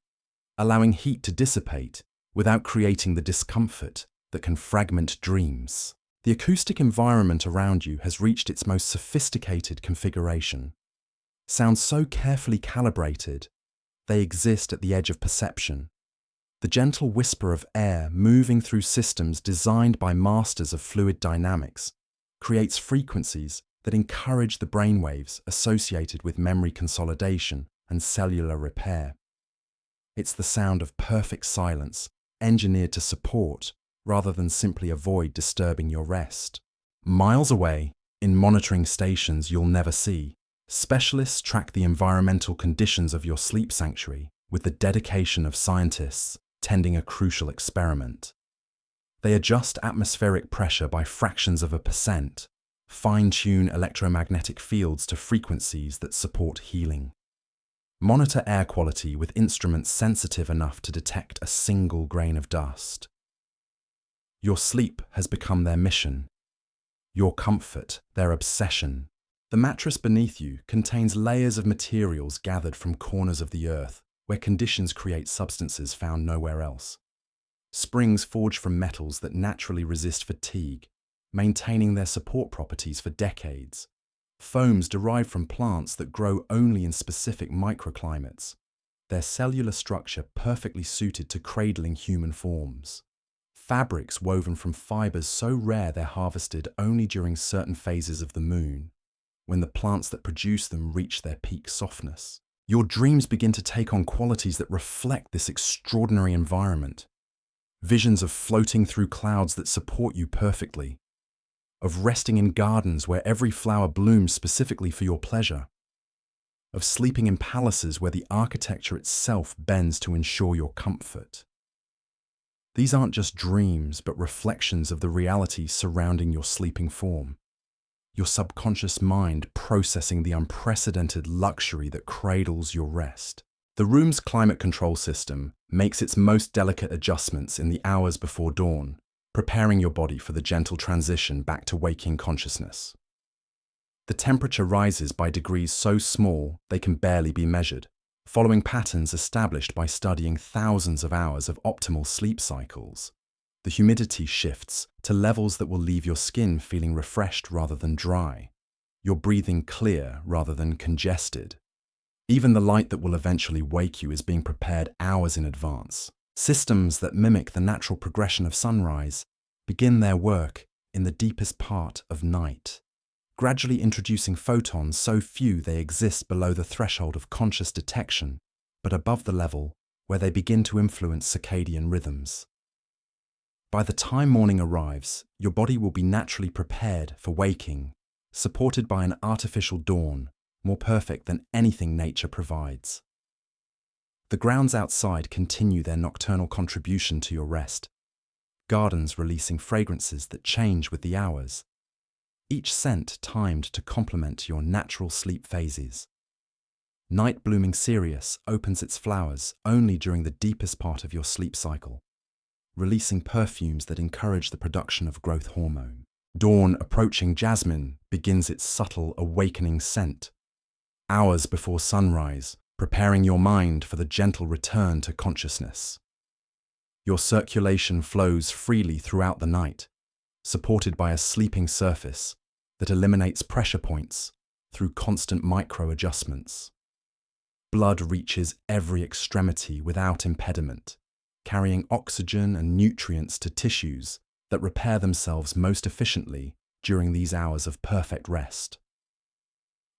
allowing heat to dissipate without creating the discomfort that can fragment dreams. The acoustic environment around you has reached its most sophisticated configuration. Sounds so carefully calibrated, they exist at the edge of perception. The gentle whisper of air moving through systems designed by masters of fluid dynamics creates frequencies that encourage the brainwaves associated with memory consolidation and cellular repair. It's the sound of perfect silence, engineered to support rather than simply avoid disturbing your rest. Miles away, in monitoring stations you'll never see, specialists track the environmental conditions of your sleep sanctuary with the dedication of scientists tending a crucial experiment. They adjust atmospheric pressure by fractions of a percent, fine-tune electromagnetic fields to frequencies that support healing. Monitor air quality with instruments sensitive enough to detect a single grain of dust. Your sleep has become their mission, your comfort their obsession. The mattress beneath you contains layers of materials gathered from corners of the earth where conditions create substances found nowhere else. Springs forged from metals that naturally resist fatigue, maintaining their support properties for decades. Foams derived from plants that grow only in specific microclimates, their cellular structure perfectly suited to cradling human forms. Fabrics woven from fibers so rare they're harvested only during certain phases of the moon, when the plants that produce them reach their peak softness. Your dreams begin to take on qualities that reflect this extraordinary environment. Visions of floating through clouds that support you perfectly, of resting in gardens where every flower blooms specifically for your pleasure, of sleeping in palaces where the architecture itself bends to ensure your comfort. These aren't just dreams, but reflections of the reality surrounding your sleeping form. Your subconscious mind processing the unprecedented luxury that cradles your rest. The room's climate control system makes its most delicate adjustments in the hours before dawn, preparing your body for the gentle transition back to waking consciousness. The temperature rises by degrees so small they can barely be measured, following patterns established by studying thousands of hours of optimal sleep cycles. The humidity shifts to levels that will leave your skin feeling refreshed rather than dry, your breathing clear rather than congested. Even the light that will eventually wake you is being prepared hours in advance. Systems that mimic the natural progression of sunrise begin their work in the deepest part of night, gradually introducing photons so few they exist below the threshold of conscious detection, but above the level where they begin to influence circadian rhythms. By the time morning arrives, your body will be naturally prepared for waking, supported by an artificial dawn, more perfect than anything nature provides. The grounds outside continue their nocturnal contribution to your rest, gardens releasing fragrances that change with the hours, each scent timed to complement your natural sleep phases. Night blooming cereus opens its flowers only during the deepest part of your sleep cycle, releasing perfumes that encourage the production of growth hormone. Dawn approaching jasmine begins its subtle awakening scent, hours before sunrise, preparing your mind for the gentle return to consciousness. Your circulation flows freely throughout the night, supported by a sleeping surface that eliminates pressure points through constant micro-adjustments. Blood reaches every extremity without impediment, carrying oxygen and nutrients to tissues that repair themselves most efficiently during these hours of perfect rest.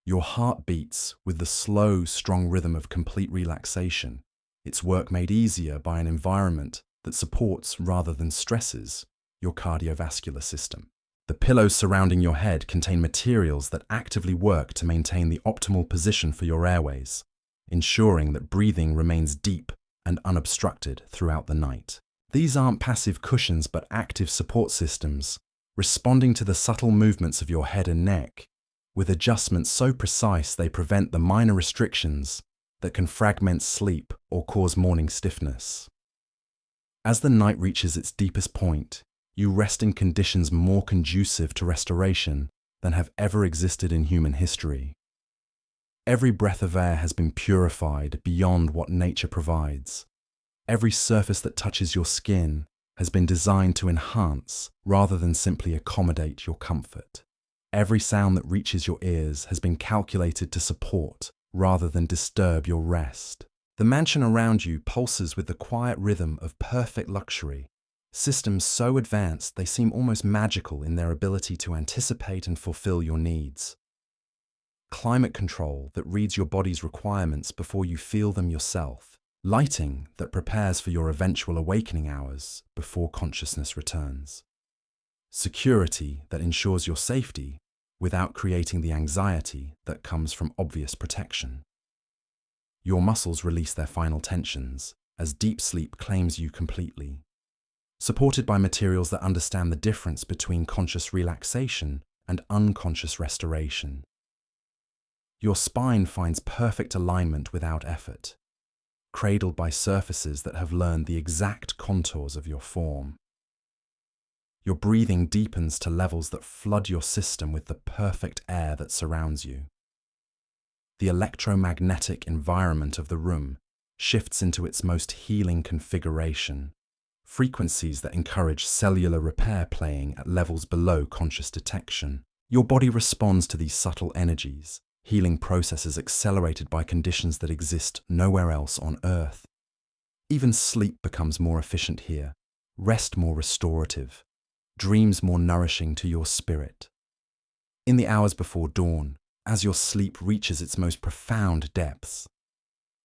Your heart beats with the slow, strong rhythm of complete relaxation, its work made easier by an environment that supports rather than stresses your cardiovascular system. The pillows surrounding your head contain materials that actively work to maintain the optimal position for your airways, ensuring that breathing remains deep and unobstructed throughout the night. These aren't passive cushions but active support systems, responding to the subtle movements of your head and neck, with adjustments so precise they prevent the minor restrictions that can fragment sleep or cause morning stiffness. As the night reaches its deepest point, you rest in conditions more conducive to restoration than have ever existed in human history. Every breath of air has been purified beyond what nature provides. Every surface that touches your skin has been designed to enhance rather than simply accommodate your comfort. Every sound that reaches your ears has been calculated to support rather than disturb your rest. The mansion around you pulses with the quiet rhythm of perfect luxury, systems so advanced they seem almost magical in their ability to anticipate and fulfill your needs. Climate control that reads your body's requirements before you feel them yourself. Lighting that prepares for your eventual awakening hours before consciousness returns. Security that ensures your safety without creating the anxiety that comes from obvious protection. Your muscles release their final tensions as deep sleep claims you completely. Supported by materials that understand the difference between conscious relaxation and unconscious restoration. Your spine finds perfect alignment without effort, cradled by surfaces that have learned the exact contours of your form. Your breathing deepens to levels that flood your system with the perfect air that surrounds you. The electromagnetic environment of the room shifts into its most healing configuration, frequencies that encourage cellular repair playing at levels below conscious detection. Your body responds to these subtle energies, healing processes accelerated by conditions that exist nowhere else on Earth. Even sleep becomes more efficient here, rest more restorative, dreams more nourishing to your spirit. In the hours before dawn, as your sleep reaches its most profound depths,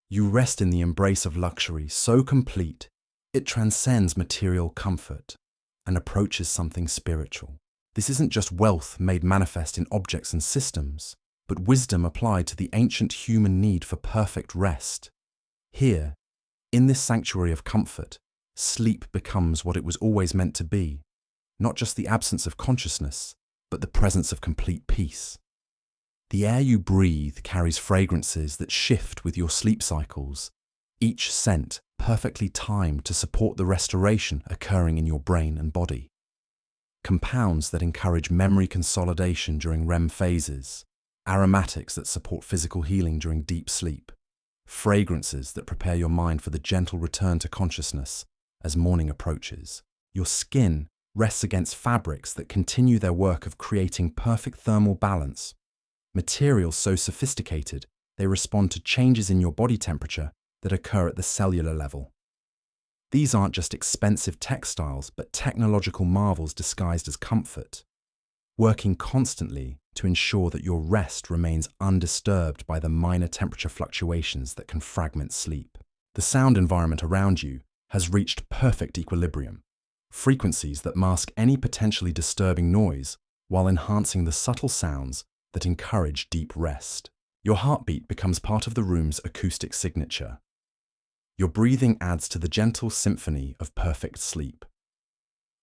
you rest in the embrace of luxury so complete it transcends material comfort and approaches something spiritual. This isn't just wealth made manifest in objects and systems, but wisdom applied to the ancient human need for perfect rest. Here, in this sanctuary of comfort, sleep becomes what it was always meant to be, not just the absence of consciousness, but the presence of complete peace. The air you breathe carries fragrances that shift with your sleep cycles, each scent perfectly timed to support the restoration occurring in your brain and body. Compounds that encourage memory consolidation during REM phases, aromatics that support physical healing during deep sleep, fragrances that prepare your mind for the gentle return to consciousness as morning approaches. Your skin rests against fabrics that continue their work of creating perfect thermal balance, materials so sophisticated they respond to changes in your body temperature that occur at the cellular level. These aren't just expensive textiles, but technological marvels disguised as comfort, working constantly to ensure that your rest remains undisturbed by the minor temperature fluctuations that can fragment sleep. The sound environment around you has reached perfect equilibrium, frequencies that mask any potentially disturbing noise while enhancing the subtle sounds that encourage deep rest. Your heartbeat becomes part of the room's acoustic signature, Your breathing adds to the gentle symphony of perfect sleep.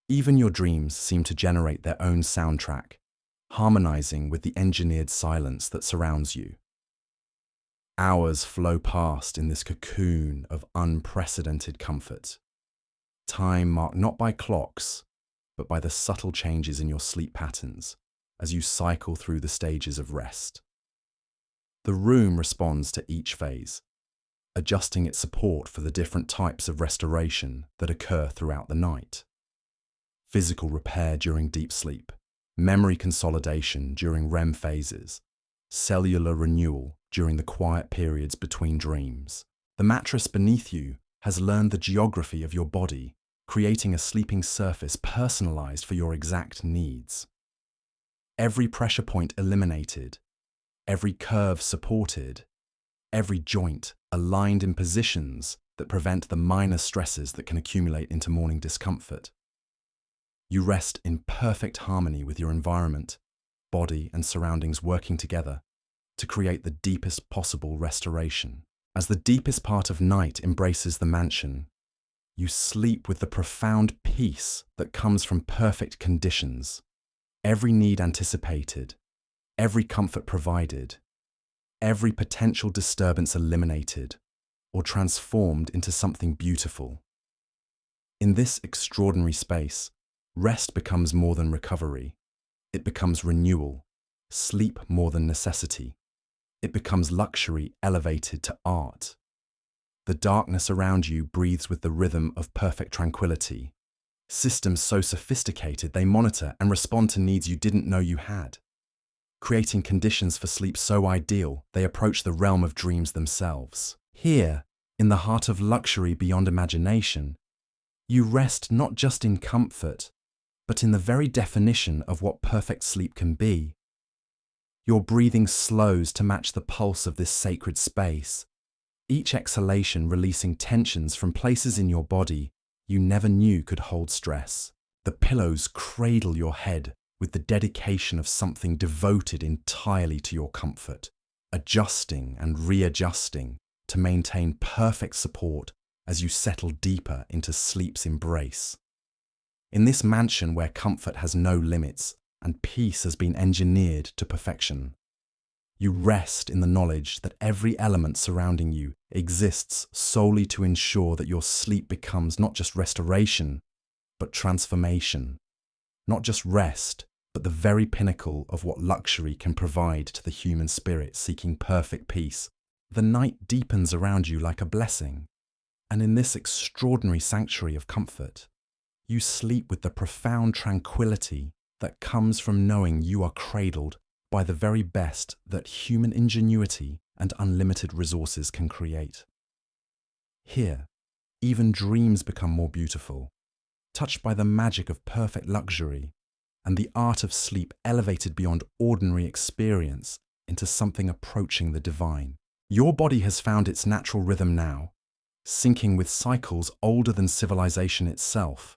Even your dreams seem to generate their own soundtrack, harmonizing with the engineered silence that surrounds you. Hours flow past in this cocoon of unprecedented comfort. Time marked not by clocks, but by the subtle changes in your sleep patterns as you cycle through the stages of rest. The room responds to each phase, adjusting its support for the different types of restoration that occur throughout the night. Physical repair during deep sleep, memory consolidation during REM phases, cellular renewal during the quiet periods between dreams. The mattress beneath you has learned the geography of your body, creating a sleeping surface personalized for your exact needs. Every pressure point eliminated, every curve supported, every joint aligned in positions that prevent the minor stresses that can accumulate into morning discomfort. You rest in perfect harmony with your environment, body and surroundings working together to create the deepest possible restoration. As the deepest part of night embraces the mansion, you sleep with the profound peace that comes from perfect conditions, every need anticipated, every comfort provided, every potential disturbance eliminated or transformed into something beautiful. In this extraordinary space, rest becomes more than recovery. It becomes renewal, sleep more than necessity. It becomes luxury elevated to art. The darkness around you breathes with the rhythm of perfect tranquility. Systems so sophisticated they monitor and respond to needs you didn't know you had, creating conditions for sleep so ideal they approach the realm of dreams themselves. Here, in the heart of luxury beyond imagination, you rest not just in comfort, but in the very definition of what perfect sleep can be. Your breathing slows to match the pulse of this sacred space, each exhalation releasing tensions from places in your body you never knew could hold stress. The pillows cradle your head with the dedication of something devoted entirely to your comfort, adjusting and readjusting to maintain perfect support as you settle deeper into sleep's embrace. In this mansion where comfort has no limits and peace has been engineered to perfection, you rest in the knowledge that every element surrounding you exists solely to ensure that your sleep becomes not just restoration, but transformation. Not just rest, but the very pinnacle of what luxury can provide to the human spirit seeking perfect peace. The night deepens around you like a blessing, and in this extraordinary sanctuary of comfort, you sleep with the profound tranquility that comes from knowing you are cradled by the very best that human ingenuity and unlimited resources can create. Here, even dreams become more beautiful, touched by the magic of perfect luxury and the art of sleep elevated beyond ordinary experience into something approaching the divine. Your body has found its natural rhythm now, syncing with cycles older than civilization itself,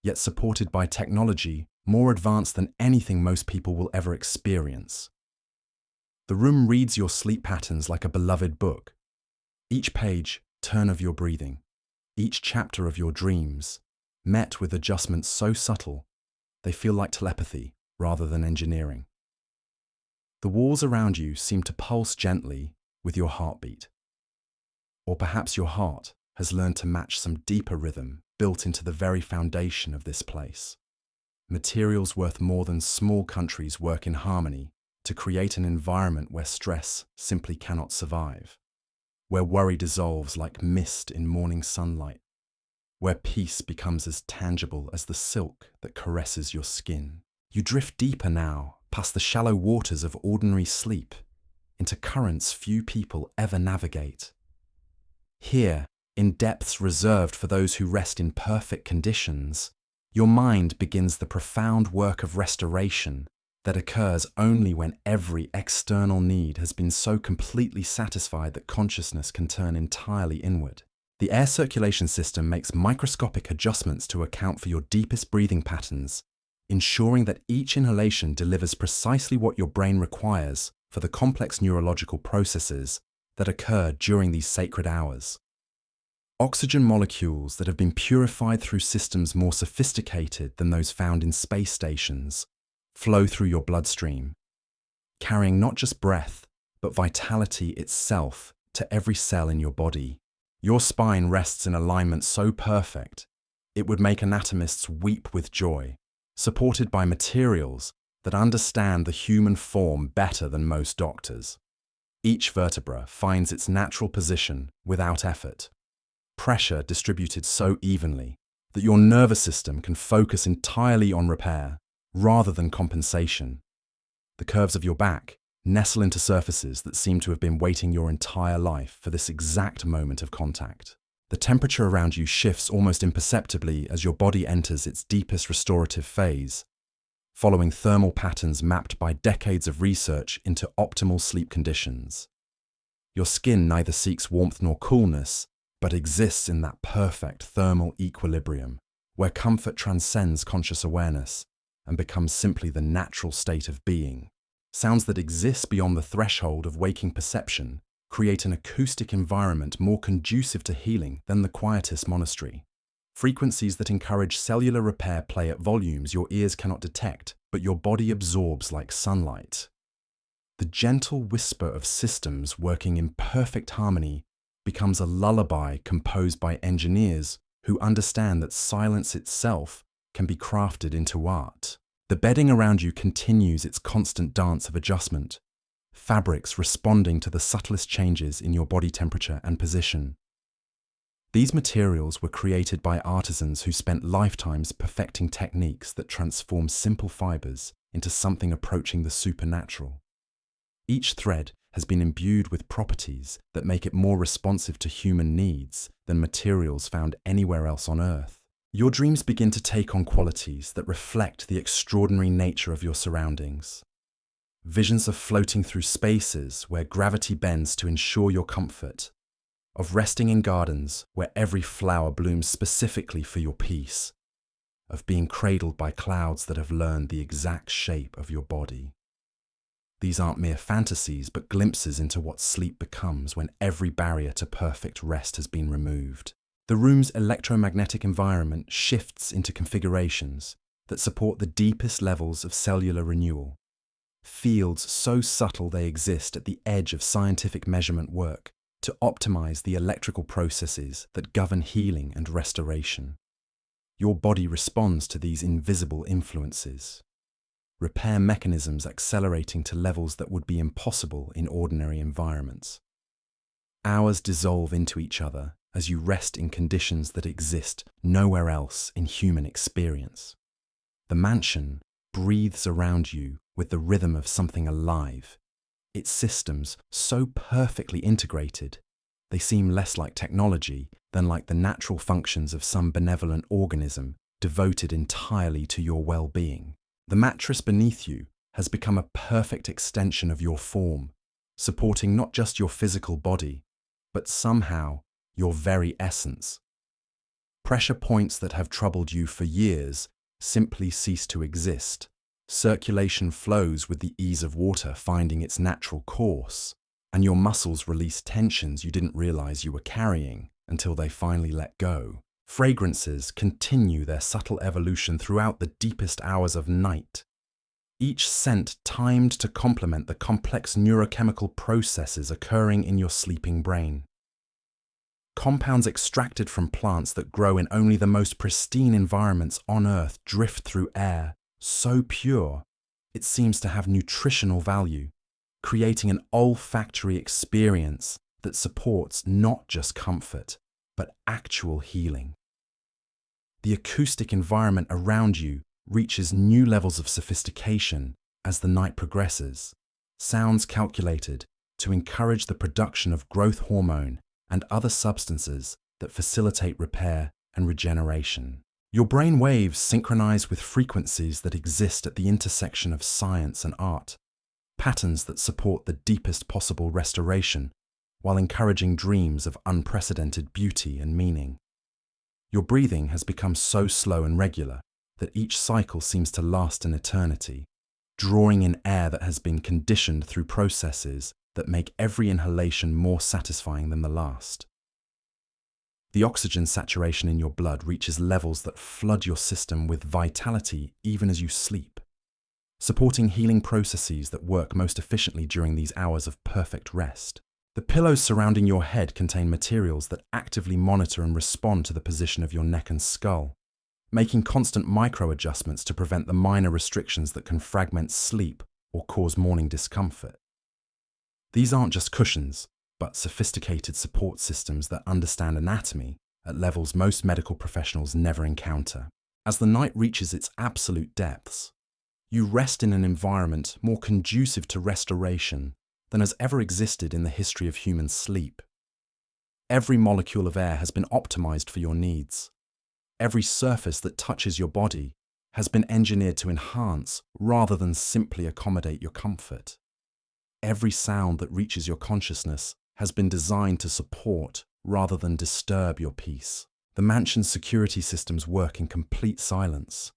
yet supported by technology more advanced than anything most people will ever experience. The room reads your sleep patterns like a beloved book. Each page, turn of your breathing, each chapter of your dreams, met with adjustments so subtle, they feel like telepathy rather than engineering. The walls around you seem to pulse gently with your heartbeat. Or perhaps your heart has learned to match some deeper rhythm built into the very foundation of this place. Materials worth more than small countries work in harmony to create an environment where stress simply cannot survive, where worry dissolves like mist in morning sunlight, where peace becomes as tangible as the silk that caresses your skin. You drift deeper now, past the shallow waters of ordinary sleep, into currents few people ever navigate. Here, in depths reserved for those who rest in perfect conditions, your mind begins the profound work of restoration that occurs only when every external need has been so completely satisfied that consciousness can turn entirely inward. The air circulation system makes microscopic adjustments to account for your deepest breathing patterns, ensuring that each inhalation delivers precisely what your brain requires for the complex neurological processes that occur during these sacred hours. Oxygen molecules that have been purified through systems more sophisticated than those found in space stations flow through your bloodstream, carrying not just breath, but vitality itself to every cell in your body. Your spine rests in alignment so perfect, it would make anatomists weep with joy, supported by materials that understand the human form better than most doctors. Each vertebra finds its natural position without effort, pressure distributed so evenly that your nervous system can focus entirely on repair rather than compensation. The curves of your back nestle into surfaces that seem to have been waiting your entire life for this exact moment of contact. The temperature around you shifts almost imperceptibly as your body enters its deepest restorative phase, following thermal patterns mapped by decades of research into optimal sleep conditions. Your skin neither seeks warmth nor coolness, but exists in that perfect thermal equilibrium, where comfort transcends conscious awareness and becomes simply the natural state of being. Sounds that exist beyond the threshold of waking perception create an acoustic environment more conducive to healing than the quietest monastery. Frequencies that encourage cellular repair play at volumes your ears cannot detect, but your body absorbs like sunlight. The gentle whisper of systems working in perfect harmony becomes a lullaby composed by engineers who understand that silence itself can be crafted into art. The bedding around you continues its constant dance of adjustment, fabrics responding to the subtlest changes in your body temperature and position. These materials were created by artisans who spent lifetimes perfecting techniques that transform simple fibers into something approaching the supernatural. Each thread has been imbued with properties that make it more responsive to human needs than materials found anywhere else on Earth. Your dreams begin to take on qualities that reflect the extraordinary nature of your surroundings. Visions of floating through spaces where gravity bends to ensure your comfort, of resting in gardens where every flower blooms specifically for your peace, of being cradled by clouds that have learned the exact shape of your body. These aren't mere fantasies, but glimpses into what sleep becomes when every barrier to perfect rest has been removed. The room's electromagnetic environment shifts into configurations that support the deepest levels of cellular renewal. Fields so subtle they exist at the edge of scientific measurement work to optimize the electrical processes that govern healing and restoration. Your body responds to these invisible influences, repair mechanisms accelerating to levels that would be impossible in ordinary environments. Hours dissolve into each other as you rest in conditions that exist nowhere else in human experience. The mansion breathes around you with the rhythm of something alive, its systems so perfectly integrated, they seem less like technology than like the natural functions of some benevolent organism devoted entirely to your well-being. The mattress beneath you has become a perfect extension of your form, supporting not just your physical body, but somehow your very essence. Pressure points that have troubled you for years simply cease to exist. Circulation flows with the ease of water finding its natural course, and your muscles release tensions you didn't realize you were carrying until they finally let go. Fragrances continue their subtle evolution throughout the deepest hours of night, each scent timed to complement the complex neurochemical processes occurring in your sleeping brain. Compounds extracted from plants that grow in only the most pristine environments on Earth drift through air, so pure it seems to have nutritional value, creating an olfactory experience that supports not just comfort, but actual healing. The acoustic environment around you reaches new levels of sophistication as the night progresses, sounds calculated to encourage the production of growth hormone and other substances that facilitate repair and regeneration. Your brain waves synchronize with frequencies that exist at the intersection of science and art, patterns that support the deepest possible restoration while encouraging dreams of unprecedented beauty and meaning. Your breathing has become so slow and regular that each cycle seems to last an eternity, drawing in air that has been conditioned through processes that make every inhalation more satisfying than the last. The oxygen saturation in your blood reaches levels that flood your system with vitality even as you sleep, supporting healing processes that work most efficiently during these hours of perfect rest. The pillows surrounding your head contain materials that actively monitor and respond to the position of your neck and skull, making constant micro-adjustments to prevent the minor restrictions that can fragment sleep or cause morning discomfort. These aren't just cushions, but sophisticated support systems that understand anatomy at levels most medical professionals never encounter. As the night reaches its absolute depths, you rest in an environment more conducive to restoration than has ever existed in the history of human sleep. Every molecule of air has been optimized for your needs. Every surface that touches your body has been engineered to enhance rather than simply accommodate your comfort. Every sound that reaches your consciousness has been designed to support rather than disturb your peace. The mansion's security systems work in complete silence,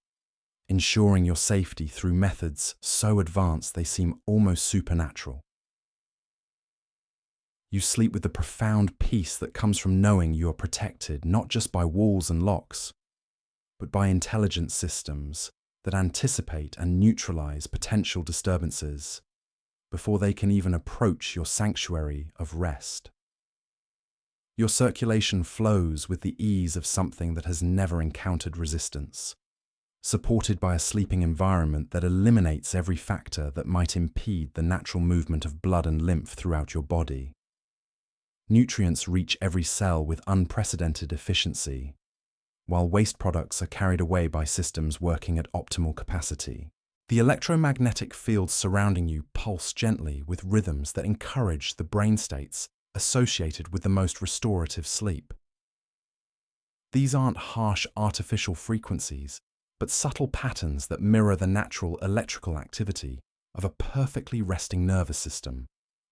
ensuring your safety through methods so advanced they seem almost supernatural. You sleep with the profound peace that comes from knowing you are protected not just by walls and locks, but by intelligent systems that anticipate and neutralize potential disturbances before they can even approach your sanctuary of rest. Your circulation flows with the ease of something that has never encountered resistance, supported by a sleeping environment that eliminates every factor that might impede the natural movement of blood and lymph throughout your body. Nutrients reach every cell with unprecedented efficiency, while waste products are carried away by systems working at optimal capacity. The electromagnetic fields surrounding you pulse gently with rhythms that encourage the brain states associated with the most restorative sleep. These aren't harsh artificial frequencies, but subtle patterns that mirror the natural electrical activity of a perfectly resting nervous system,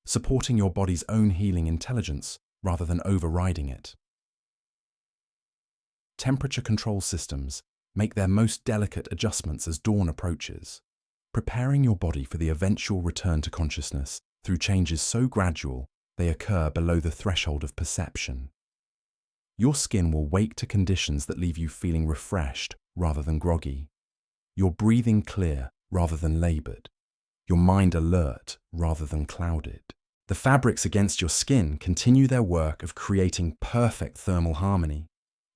supporting your body's own healing intelligence rather than overriding it. Temperature control systems make their most delicate adjustments as dawn approaches, preparing your body for the eventual return to consciousness through changes so gradual they occur below the threshold of perception. Your skin will wake to conditions that leave you feeling refreshed rather than groggy, your breathing clear rather than labored, your mind alert rather than clouded. The fabrics against your skin continue their work of creating perfect thermal harmony,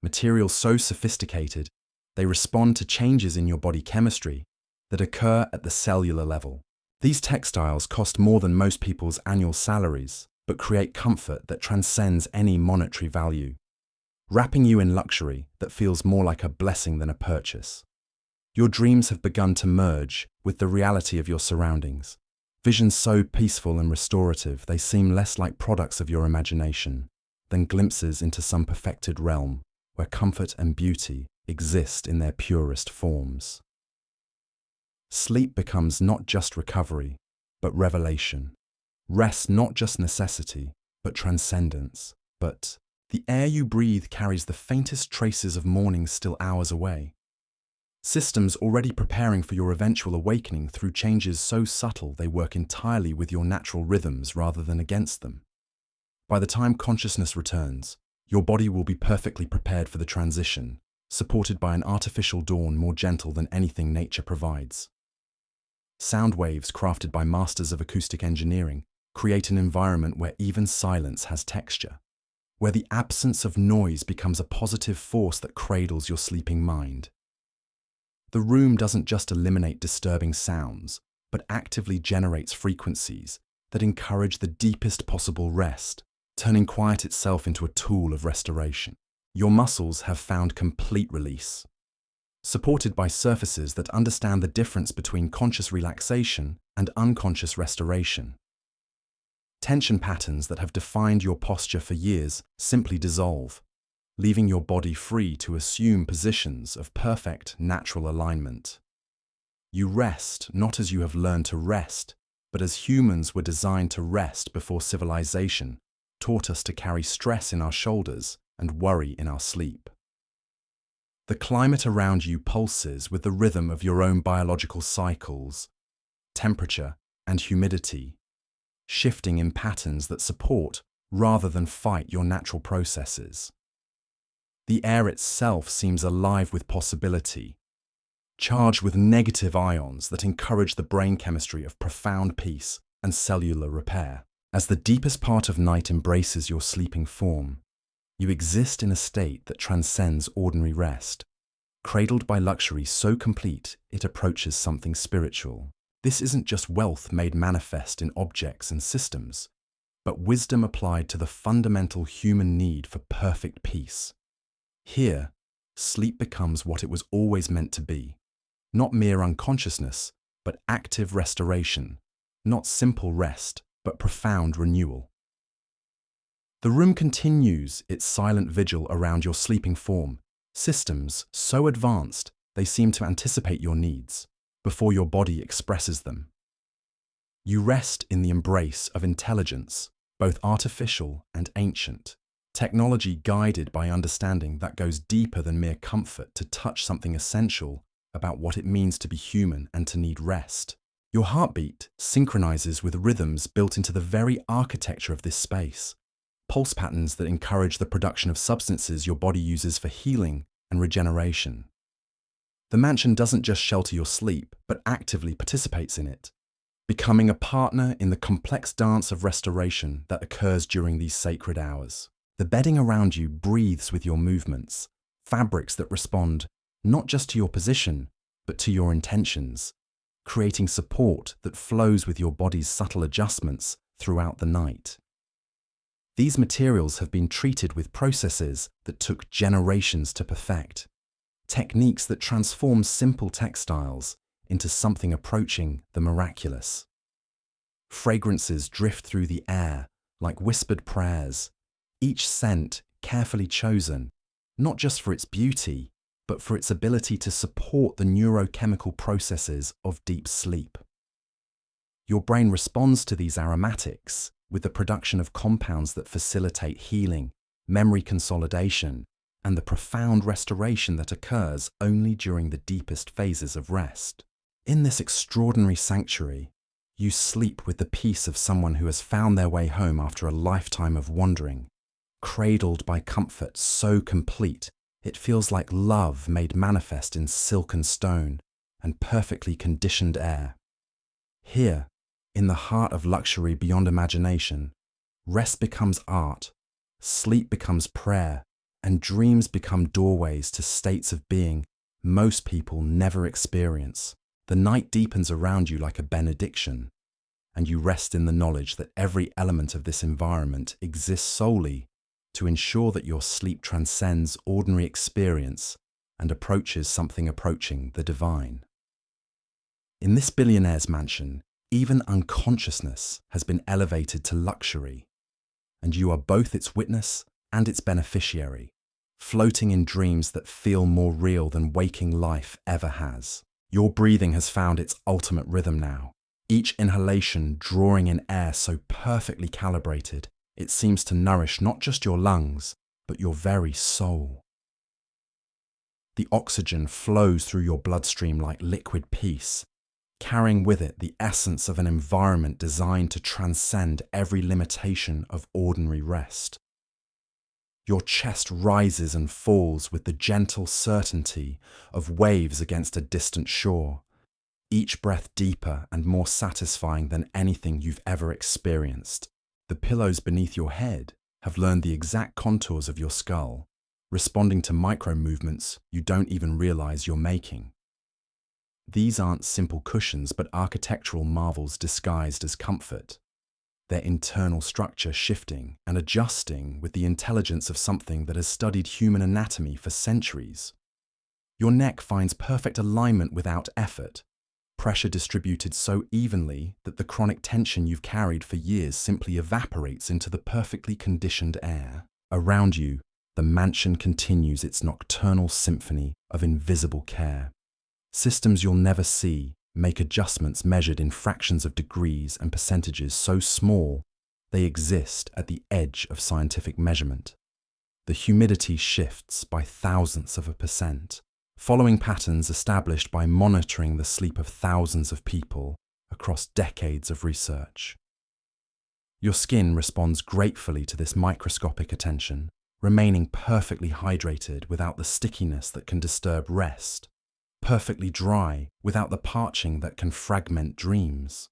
materials so sophisticated they respond to changes in your body chemistry that occur at the cellular level. These textiles cost more than most people's annual salaries, but create comfort that transcends any monetary value, wrapping you in luxury that feels more like a blessing than a purchase. Your dreams have begun to merge with the reality of your surroundings. Visions so peaceful and restorative they seem less like products of your imagination than glimpses into some perfected realm where comfort and beauty exist in their purest forms. Sleep becomes not just recovery, but revelation. Rest not just necessity, but transcendence. But the air you breathe carries the faintest traces of morning still hours away. Systems already preparing for your eventual awakening through changes so subtle they work entirely with your natural rhythms rather than against them. By the time consciousness returns, your body will be perfectly prepared for the transition, supported by an artificial dawn more gentle than anything nature provides. Sound waves crafted by masters of acoustic engineering create an environment where even silence has texture, where the absence of noise becomes a positive force that cradles your sleeping mind. The room doesn't just eliminate disturbing sounds, but actively generates frequencies that encourage the deepest possible rest, turning quiet itself into a tool of restoration. Your muscles have found complete release, supported by surfaces that understand the difference between conscious relaxation and unconscious restoration. Tension patterns that have defined your posture for years simply dissolve, leaving your body free to assume positions of perfect natural alignment. You rest not as you have learned to rest, but as humans were designed to rest before civilization taught us to carry stress in our shoulders and worry in our sleep. The climate around you pulses with the rhythm of your own biological cycles, temperature and humidity, shifting in patterns that support rather than fight your natural processes. The air itself seems alive with possibility, charged with negative ions that encourage the brain chemistry of profound peace and cellular repair. As the deepest part of night embraces your sleeping form, you exist in a state that transcends ordinary rest, cradled by luxury so complete it approaches something spiritual. This isn't just wealth made manifest in objects and systems, but wisdom applied to the fundamental human need for perfect peace. Here, sleep becomes what it was always meant to be, not mere unconsciousness, but active restoration, not simple rest, but profound renewal. The room continues its silent vigil around your sleeping form, systems so advanced they seem to anticipate your needs before your body expresses them. You rest in the embrace of intelligence, both artificial and ancient, technology guided by understanding that goes deeper than mere comfort to touch something essential about what it means to be human and to need rest. Your heartbeat synchronizes with rhythms built into the very architecture of this space, pulse patterns that encourage the production of substances your body uses for healing and regeneration. The mansion doesn't just shelter your sleep, but actively participates in it, becoming a partner in the complex dance of restoration that occurs during these sacred hours. The bedding around you breathes with your movements, fabrics that respond not just to your position, but to your intentions, creating support that flows with your body's subtle adjustments throughout the night. These materials have been treated with processes that took generations to perfect, techniques that transform simple textiles into something approaching the miraculous. Fragrances drift through the air like whispered prayers, each scent carefully chosen, not just for its beauty, but for its ability to support the neurochemical processes of deep sleep. Your brain responds to these aromatics with the production of compounds that facilitate healing, memory consolidation, and the profound restoration that occurs only during the deepest phases of rest. In this extraordinary sanctuary, you sleep with the peace of someone who has found their way home after a lifetime of wandering, cradled by comfort so complete it feels like love made manifest in silken stone and perfectly conditioned air. Here, in the heart of luxury beyond imagination, rest becomes art, sleep becomes prayer, and dreams become doorways to states of being most people never experience. The night deepens around you like a benediction, and you rest in the knowledge that every element of this environment exists solely to ensure that your sleep transcends ordinary experience and approaches something approaching the divine. In this billionaire's mansion, even unconsciousness has been elevated to luxury, and you are both its witness and its beneficiary, floating in dreams that feel more real than waking life ever has. Your breathing has found its ultimate rhythm now, each inhalation drawing in air so perfectly calibrated it seems to nourish not just your lungs, but your very soul. The oxygen flows through your bloodstream like liquid peace, carrying with it the essence of an environment designed to transcend every limitation of ordinary rest. Your chest rises and falls with the gentle certainty of waves against a distant shore, each breath deeper and more satisfying than anything you've ever experienced. The pillows beneath your head have learned the exact contours of your skull, responding to micro-movements you don't even realize you're making. These aren't simple cushions, but architectural marvels disguised as comfort, their internal structure shifting and adjusting with the intelligence of something that has studied human anatomy for centuries. Your neck finds perfect alignment without effort, pressure distributed so evenly that the chronic tension you've carried for years simply evaporates into the perfectly conditioned air. Around you, the mansion continues its nocturnal symphony of invisible care. Systems you'll never see make adjustments measured in fractions of degrees and percentages so small they exist at the edge of scientific measurement. The humidity shifts by thousandths of a percent, following patterns established by monitoring the sleep of thousands of people across decades of research. Your skin responds gratefully to this microscopic attention, remaining perfectly hydrated without the stickiness that can disturb rest, perfectly dry without the parching that can fragment dreams.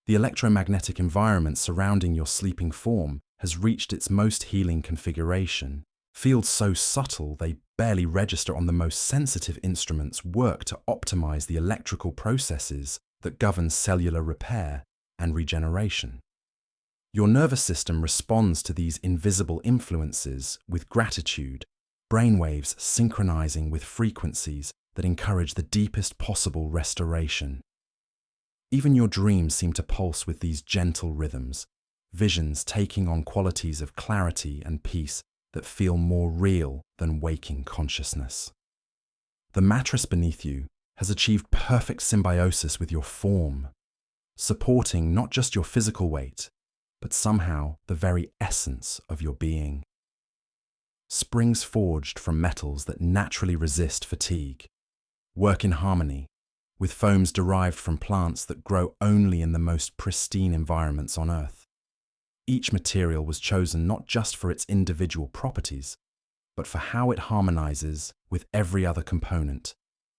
The electromagnetic environment surrounding your sleeping form has reached its most healing configuration. Fields so subtle they barely register on the most sensitive instruments work to optimize the electrical processes that govern cellular repair and regeneration. Your nervous system responds to these invisible influences with gratitude, brainwaves synchronizing with frequencies that encourage the deepest possible restoration. Even your dreams seem to pulse with these gentle rhythms, visions taking on qualities of clarity and peace that feel more real than waking consciousness. The mattress beneath you has achieved perfect symbiosis with your form, supporting not just your physical weight, but somehow the very essence of your being. Springs forged from metals that naturally resist fatigue work in harmony with foams derived from plants that grow only in the most pristine environments on Earth. Each material was chosen not just for its individual properties, but for how it harmonizes with every other component,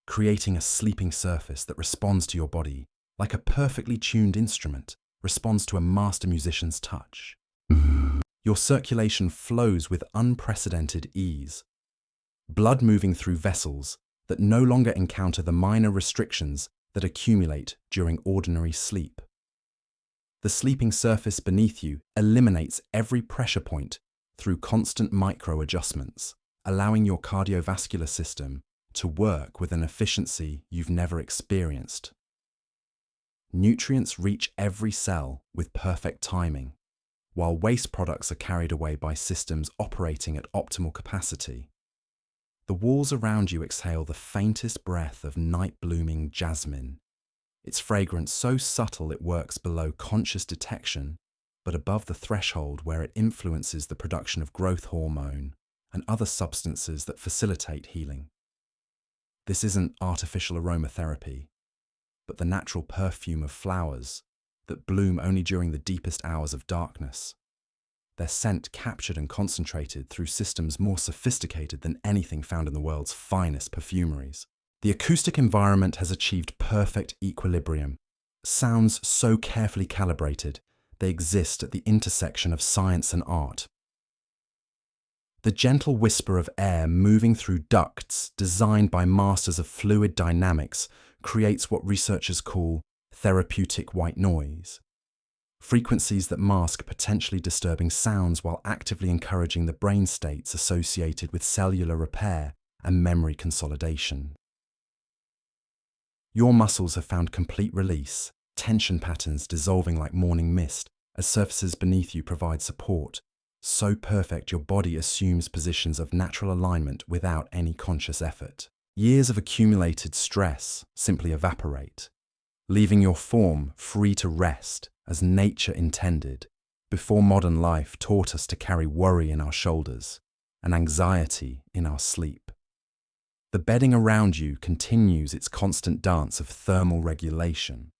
creating a sleeping surface that responds to your body like a perfectly tuned instrument responds to a master musician's touch. Your circulation flows with unprecedented ease, blood moving through vessels that no longer encounter the minor restrictions that accumulate during ordinary sleep. The sleeping surface beneath you eliminates every pressure point through constant micro-adjustments, allowing your cardiovascular system to work with an efficiency you've never experienced. Nutrients reach every cell with perfect timing, while waste products are carried away by systems operating at optimal capacity. The walls around you exhale the faintest breath of night-blooming jasmine, its fragrance so subtle it works below conscious detection, but above the threshold where it influences the production of growth hormone and other substances that facilitate healing. This isn't artificial aromatherapy, but the natural perfume of flowers that bloom only during the deepest hours of darkness, their scent captured and concentrated through systems more sophisticated than anything found in the world's finest perfumeries. The acoustic environment has achieved perfect equilibrium. Sounds so carefully calibrated, they exist at the intersection of science and art. The gentle whisper of air moving through ducts designed by masters of fluid dynamics creates what researchers call therapeutic white noise. Frequencies that mask potentially disturbing sounds while actively encouraging the brain states associated with cellular repair and memory consolidation. Your muscles have found complete release, tension patterns dissolving like morning mist as surfaces beneath you provide support, so perfect your body assumes positions of natural alignment without any conscious effort. Years of accumulated stress simply evaporate, leaving your form free to rest as nature intended, before modern life taught us to carry worry in our shoulders and anxiety in our sleep. The bedding around you continues its constant dance of thermal regulation,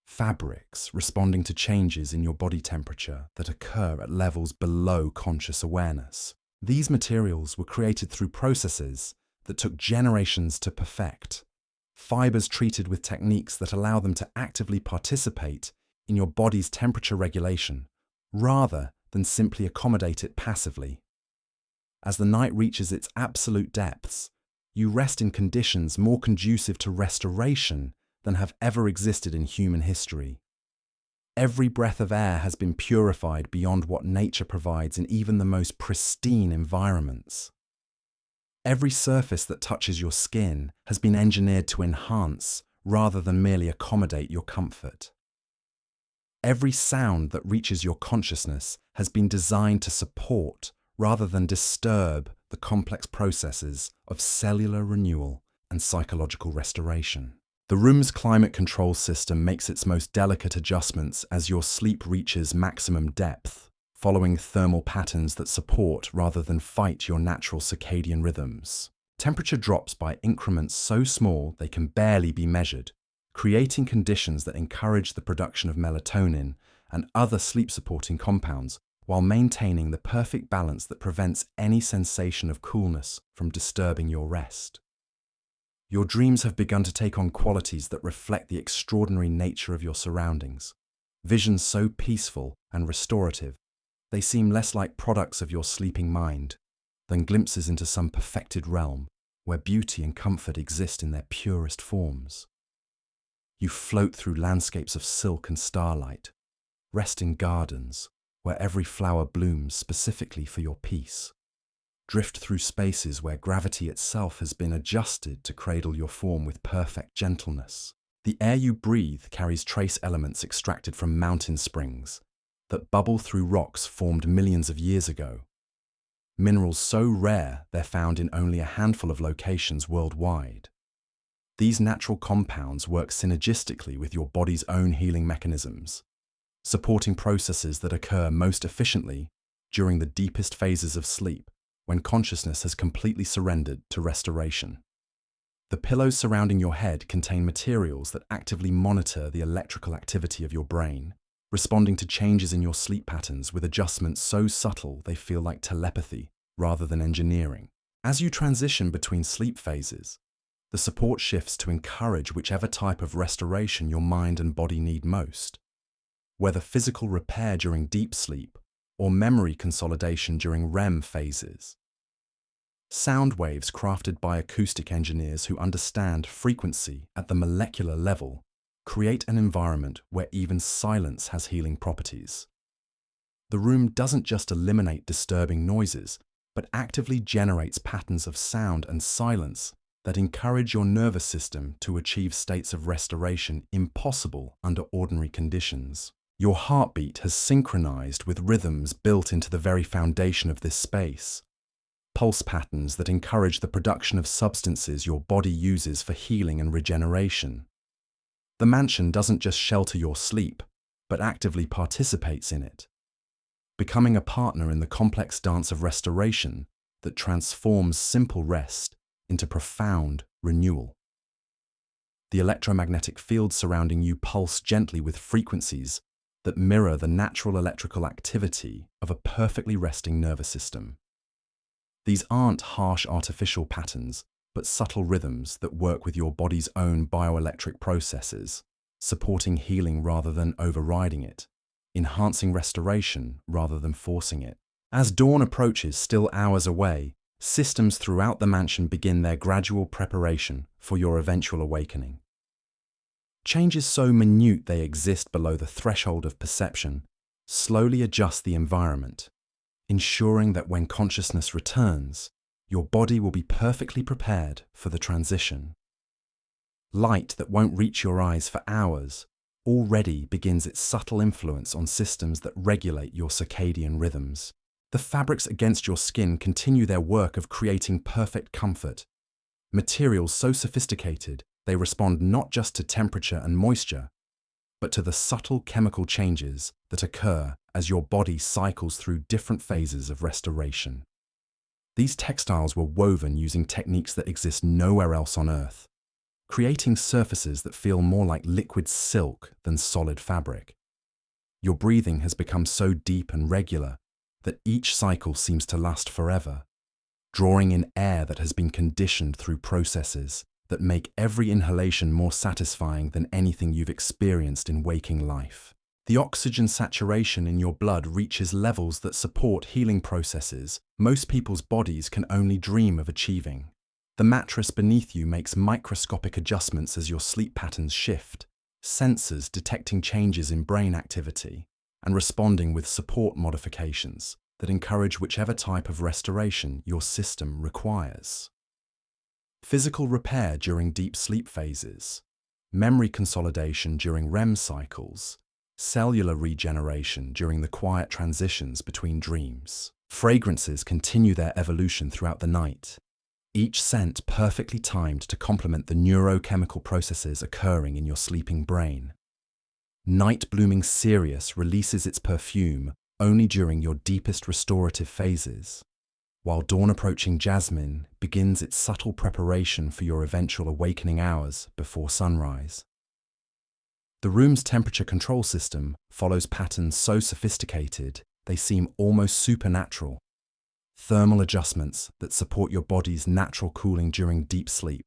fabrics responding to changes in your body temperature that occur at levels below conscious awareness. These materials were created through processes that took generations to perfect, fibers treated with techniques that allow them to actively participate in your body's temperature regulation, rather than simply accommodate it passively. As the night reaches its absolute depths, you rest in conditions more conducive to restoration than have ever existed in human history. Every breath of air has been purified beyond what nature provides in even the most pristine environments. Every surface that touches your skin has been engineered to enhance rather than merely accommodate your comfort. Every sound that reaches your consciousness has been designed to support rather than disturb the complex processes of cellular renewal and psychological restoration. The room's climate control system makes its most delicate adjustments as your sleep reaches maximum depth, following thermal patterns that support rather than fight your natural circadian rhythms. Temperature drops by increments so small they can barely be measured, creating conditions that encourage the production of melatonin and other sleep-supporting compounds while maintaining the perfect balance that prevents any sensation of coolness from disturbing your rest. Your dreams have begun to take on qualities that reflect the extraordinary nature of your surroundings. Visions so peaceful and restorative, they seem less like products of your sleeping mind than glimpses into some perfected realm where beauty and comfort exist in their purest forms. You float through landscapes of silk and starlight, rest in gardens where every flower blooms specifically for your peace. Drift through spaces where gravity itself has been adjusted to cradle your form with perfect gentleness. The air you breathe carries trace elements extracted from mountain springs that bubble through rocks formed millions of years ago. Minerals so rare they're found in only a handful of locations worldwide. These natural compounds work synergistically with your body's own healing mechanisms, supporting processes that occur most efficiently during the deepest phases of sleep, when consciousness has completely surrendered to restoration. The pillows surrounding your head contain materials that actively monitor the electrical activity of your brain, responding to changes in your sleep patterns with adjustments so subtle they feel like telepathy rather than engineering. As you transition between sleep phases, the support shifts to encourage whichever type of restoration your mind and body need most. Whether physical repair during deep sleep or memory consolidation during REM phases. Sound waves crafted by acoustic engineers who understand frequency at the molecular level create an environment where even silence has healing properties. The room doesn't just eliminate disturbing noises, but actively generates patterns of sound and silence that encourage your nervous system to achieve states of restoration impossible under ordinary conditions. Your heartbeat has synchronized with rhythms built into the very foundation of this space, pulse patterns that encourage the production of substances your body uses for healing and regeneration. The mansion doesn't just shelter your sleep, but actively participates in it, becoming a partner in the complex dance of restoration that transforms simple rest into profound renewal. The electromagnetic fields surrounding you pulse gently with frequencies that mirror the natural electrical activity of a perfectly resting nervous system. These aren't harsh artificial patterns, but subtle rhythms that work with your body's own bioelectric processes, supporting healing rather than overriding it, enhancing restoration rather than forcing it. As dawn approaches, still hours away, systems throughout the mansion begin their gradual preparation for your eventual awakening. Changes so minute they exist below the threshold of perception slowly adjust the environment, ensuring that when consciousness returns, your body will be perfectly prepared for the transition. Light that won't reach your eyes for hours already begins its subtle influence on systems that regulate your circadian rhythms. The fabrics against your skin continue their work of creating perfect comfort. Materials so sophisticated they respond not just to temperature and moisture, but to the subtle chemical changes that occur as your body cycles through different phases of restoration. These textiles were woven using techniques that exist nowhere else on Earth, creating surfaces that feel more like liquid silk than solid fabric. Your breathing has become so deep and regular that each cycle seems to last forever, drawing in air that has been conditioned through processes that make every inhalation more satisfying than anything you've experienced in waking life. The oxygen saturation in your blood reaches levels that support healing processes most people's bodies can only dream of achieving. The mattress beneath you makes microscopic adjustments as your sleep patterns shift, sensors detecting changes in brain activity and responding with support modifications that encourage whichever type of restoration your system requires. Physical repair during deep sleep phases, memory consolidation during REM cycles, cellular regeneration during the quiet transitions between dreams. Fragrances continue their evolution throughout the night, each scent perfectly timed to complement the neurochemical processes occurring in your sleeping brain. Night-blooming cereus releases its perfume only during your deepest restorative phases, while dawn-approaching jasmine begins its subtle preparation for your eventual awakening hours before sunrise. The room's temperature control system follows patterns so sophisticated they seem almost supernatural. Thermal adjustments that support your body's natural cooling during deep sleep,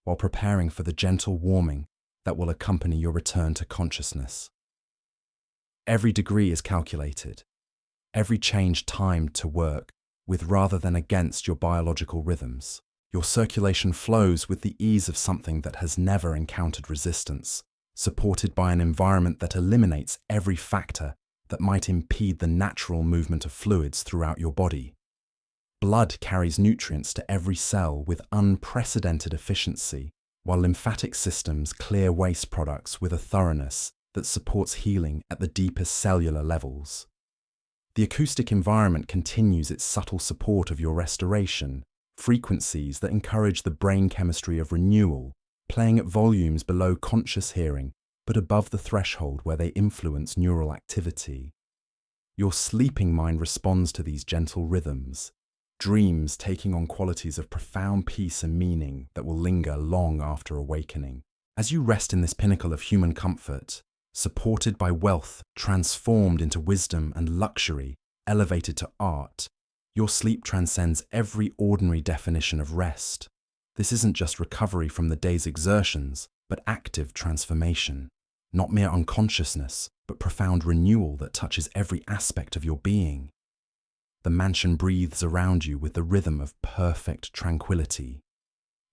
while preparing for the gentle warming that will accompany your return to consciousness. Every degree is calculated, every change timed to work with rather than against your biological rhythms. Your circulation flows with the ease of something that has never encountered resistance, supported by an environment that eliminates every factor that might impede the natural movement of fluids throughout your body. Blood carries nutrients to every cell with unprecedented efficiency, while lymphatic systems clear waste products with a thoroughness that supports healing at the deepest cellular levels. The acoustic environment continues its subtle support of your restoration, frequencies that encourage the brain chemistry of renewal, playing at volumes below conscious hearing, but above the threshold where they influence neural activity. Your sleeping mind responds to these gentle rhythms, dreams taking on qualities of profound peace and meaning that will linger long after awakening. As you rest in this pinnacle of human comfort, supported by wealth transformed into wisdom and luxury, elevated to art, your sleep transcends every ordinary definition of rest. This isn't just recovery from the day's exertions, but active transformation. Not mere unconsciousness, but profound renewal that touches every aspect of your being. The mansion breathes around you with the rhythm of perfect tranquility.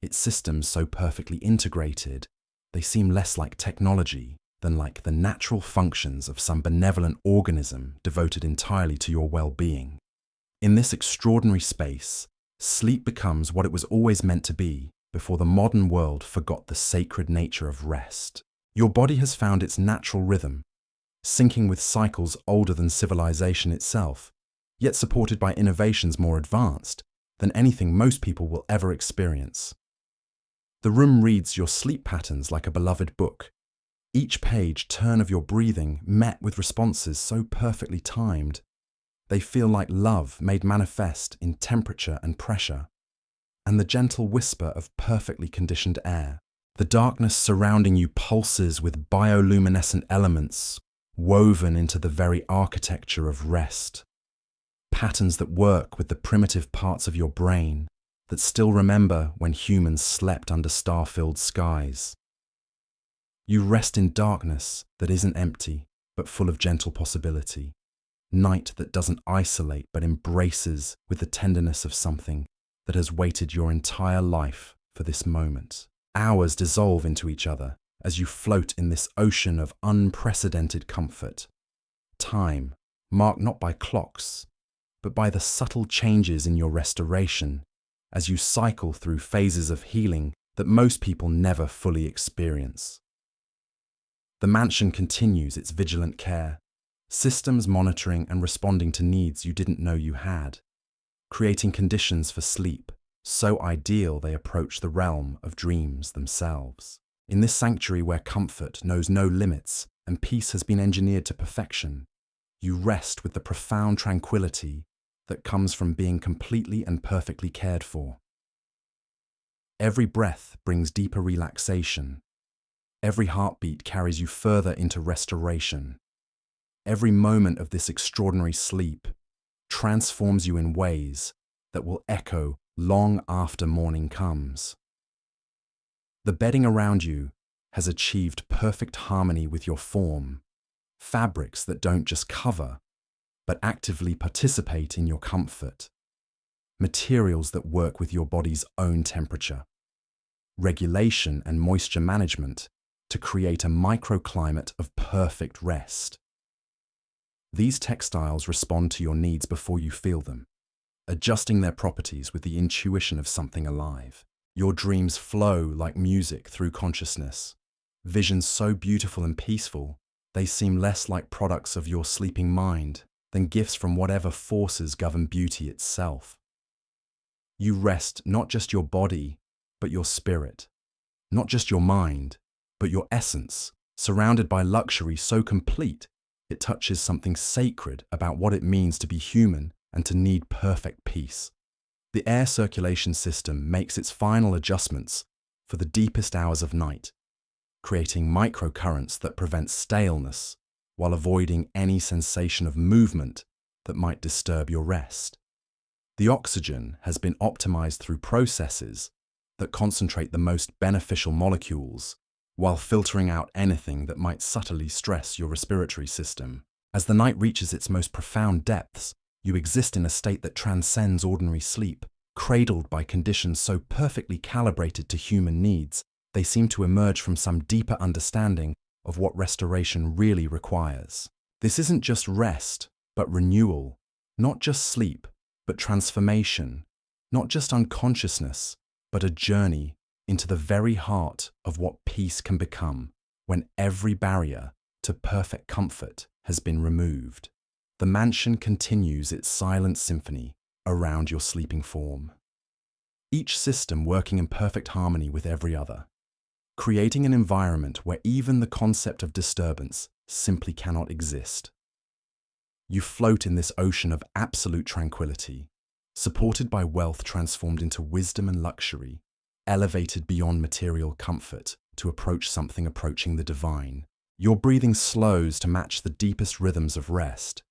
Its systems so perfectly integrated, they seem less like technology than like the natural functions of some benevolent organism devoted entirely to your well-being. In this extraordinary space, sleep becomes what it was always meant to be before the modern world forgot the sacred nature of rest. Your body has found its natural rhythm, syncing with cycles older than civilization itself, yet supported by innovations more advanced than anything most people will ever experience. The room reads your sleep patterns like a beloved book, each page turn of your breathing met with responses so perfectly timed. They feel like love made manifest in temperature and pressure, and the gentle whisper of perfectly conditioned air. The darkness surrounding you pulses with bioluminescent elements woven into the very architecture of rest. Patterns that work with the primitive parts of your brain that still remember when humans slept under star-filled skies. You rest in darkness that isn't empty, but full of gentle possibility. Night that doesn't isolate, but embraces with the tenderness of something that has waited your entire life for this moment. Hours dissolve into each other as you float in this ocean of unprecedented comfort. Time, marked not by clocks, but by the subtle changes in your restoration as you cycle through phases of healing that most people never fully experience. The mansion continues its vigilant care, systems monitoring and responding to needs you didn't know you had, creating conditions for sleep so ideal they approach the realm of dreams themselves. In this sanctuary where comfort knows no limits and peace has been engineered to perfection, you rest with the profound tranquility that comes from being completely and perfectly cared for. Every breath brings deeper relaxation. Every heartbeat carries you further into restoration. Every moment of this extraordinary sleep transforms you in ways that will echo long after morning comes. The bedding around you has achieved perfect harmony with your form, fabrics that don't just cover, but actively participate in your comfort, materials that work with your body's own temperature, regulation and moisture management to create a microclimate of perfect rest. These textiles respond to your needs before you feel them, adjusting their properties with the intuition of something alive. Your dreams flow like music through consciousness, visions so beautiful and peaceful, they seem less like products of your sleeping mind than gifts from whatever forces govern beauty itself. You rest not just your body, but your spirit, not just your mind, but your essence, surrounded by luxury so complete it touches something sacred about what it means to be human and to need perfect peace. The air circulation system makes its final adjustments for the deepest hours of night, creating microcurrents that prevent staleness while avoiding any sensation of movement that might disturb your rest. The oxygen has been optimized through processes that concentrate the most beneficial molecules while filtering out anything that might subtly stress your respiratory system. As the night reaches its most profound depths, you exist in a state that transcends ordinary sleep, cradled by conditions so perfectly calibrated to human needs, they seem to emerge from some deeper understanding of what restoration really requires. This isn't just rest, but renewal, not just sleep, but transformation, not just unconsciousness, but a journey into the very heart of what peace can become when every barrier to perfect comfort has been removed. The mansion continues its silent symphony around your sleeping form, each system working in perfect harmony with every other, creating an environment where even the concept of disturbance simply cannot exist. You float in this ocean of absolute tranquility, supported by wealth transformed into wisdom and luxury, elevated beyond material comfort to approach something approaching the divine. Your breathing slows to match the deepest rhythms of rest,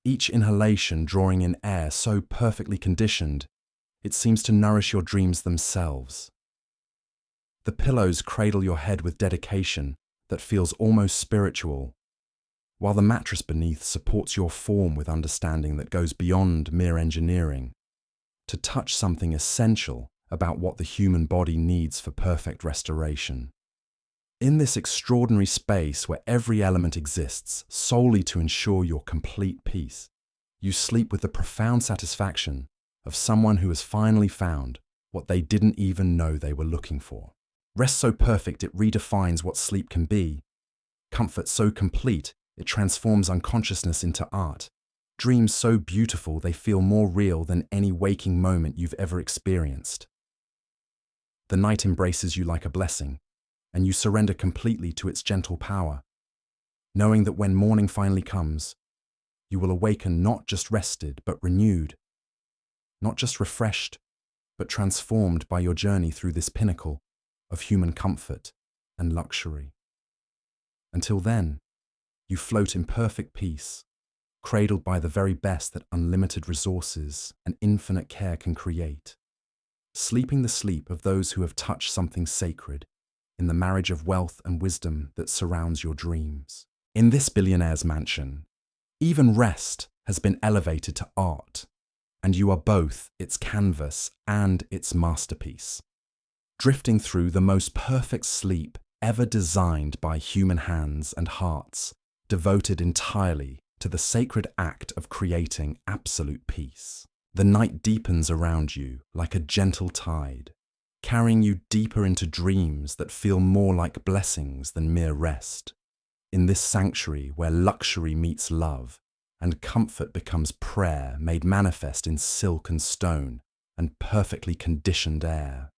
each inhalation drawing in air so perfectly conditioned, it seems to nourish your dreams themselves. The pillows cradle your head with dedication that feels almost spiritual, while the mattress beneath supports your form with understanding that goes beyond mere engineering, to touch something essential about what the human body needs for perfect restoration. In this extraordinary space where every element exists solely to ensure your complete peace, you sleep with the profound satisfaction of someone who has finally found what they didn't even know they were looking for. Rest so perfect it redefines what sleep can be. Comfort so complete it transforms unconsciousness into art. Dreams so beautiful they feel more real than any waking moment you've ever experienced. The night embraces you like a blessing, and you surrender completely to its gentle power, knowing that when morning finally comes, you will awaken not just rested but renewed, not just refreshed but transformed by your journey through this pinnacle of human comfort and luxury. Until then, you float in perfect peace, cradled by the very best that unlimited resources and infinite care can create, sleeping the sleep of those who have touched something sacred in the marriage of wealth and wisdom that surrounds your dreams. In this billionaire's mansion, even rest has been elevated to art, and you are both its canvas and its masterpiece, drifting through the most perfect sleep ever designed by human hands and hearts, devoted entirely to the sacred act of creating absolute peace. The night deepens around you like a gentle tide, carrying you deeper into dreams that feel more like blessings than mere rest. In this sanctuary where luxury meets love and comfort becomes prayer made manifest in silk and stone and perfectly conditioned air,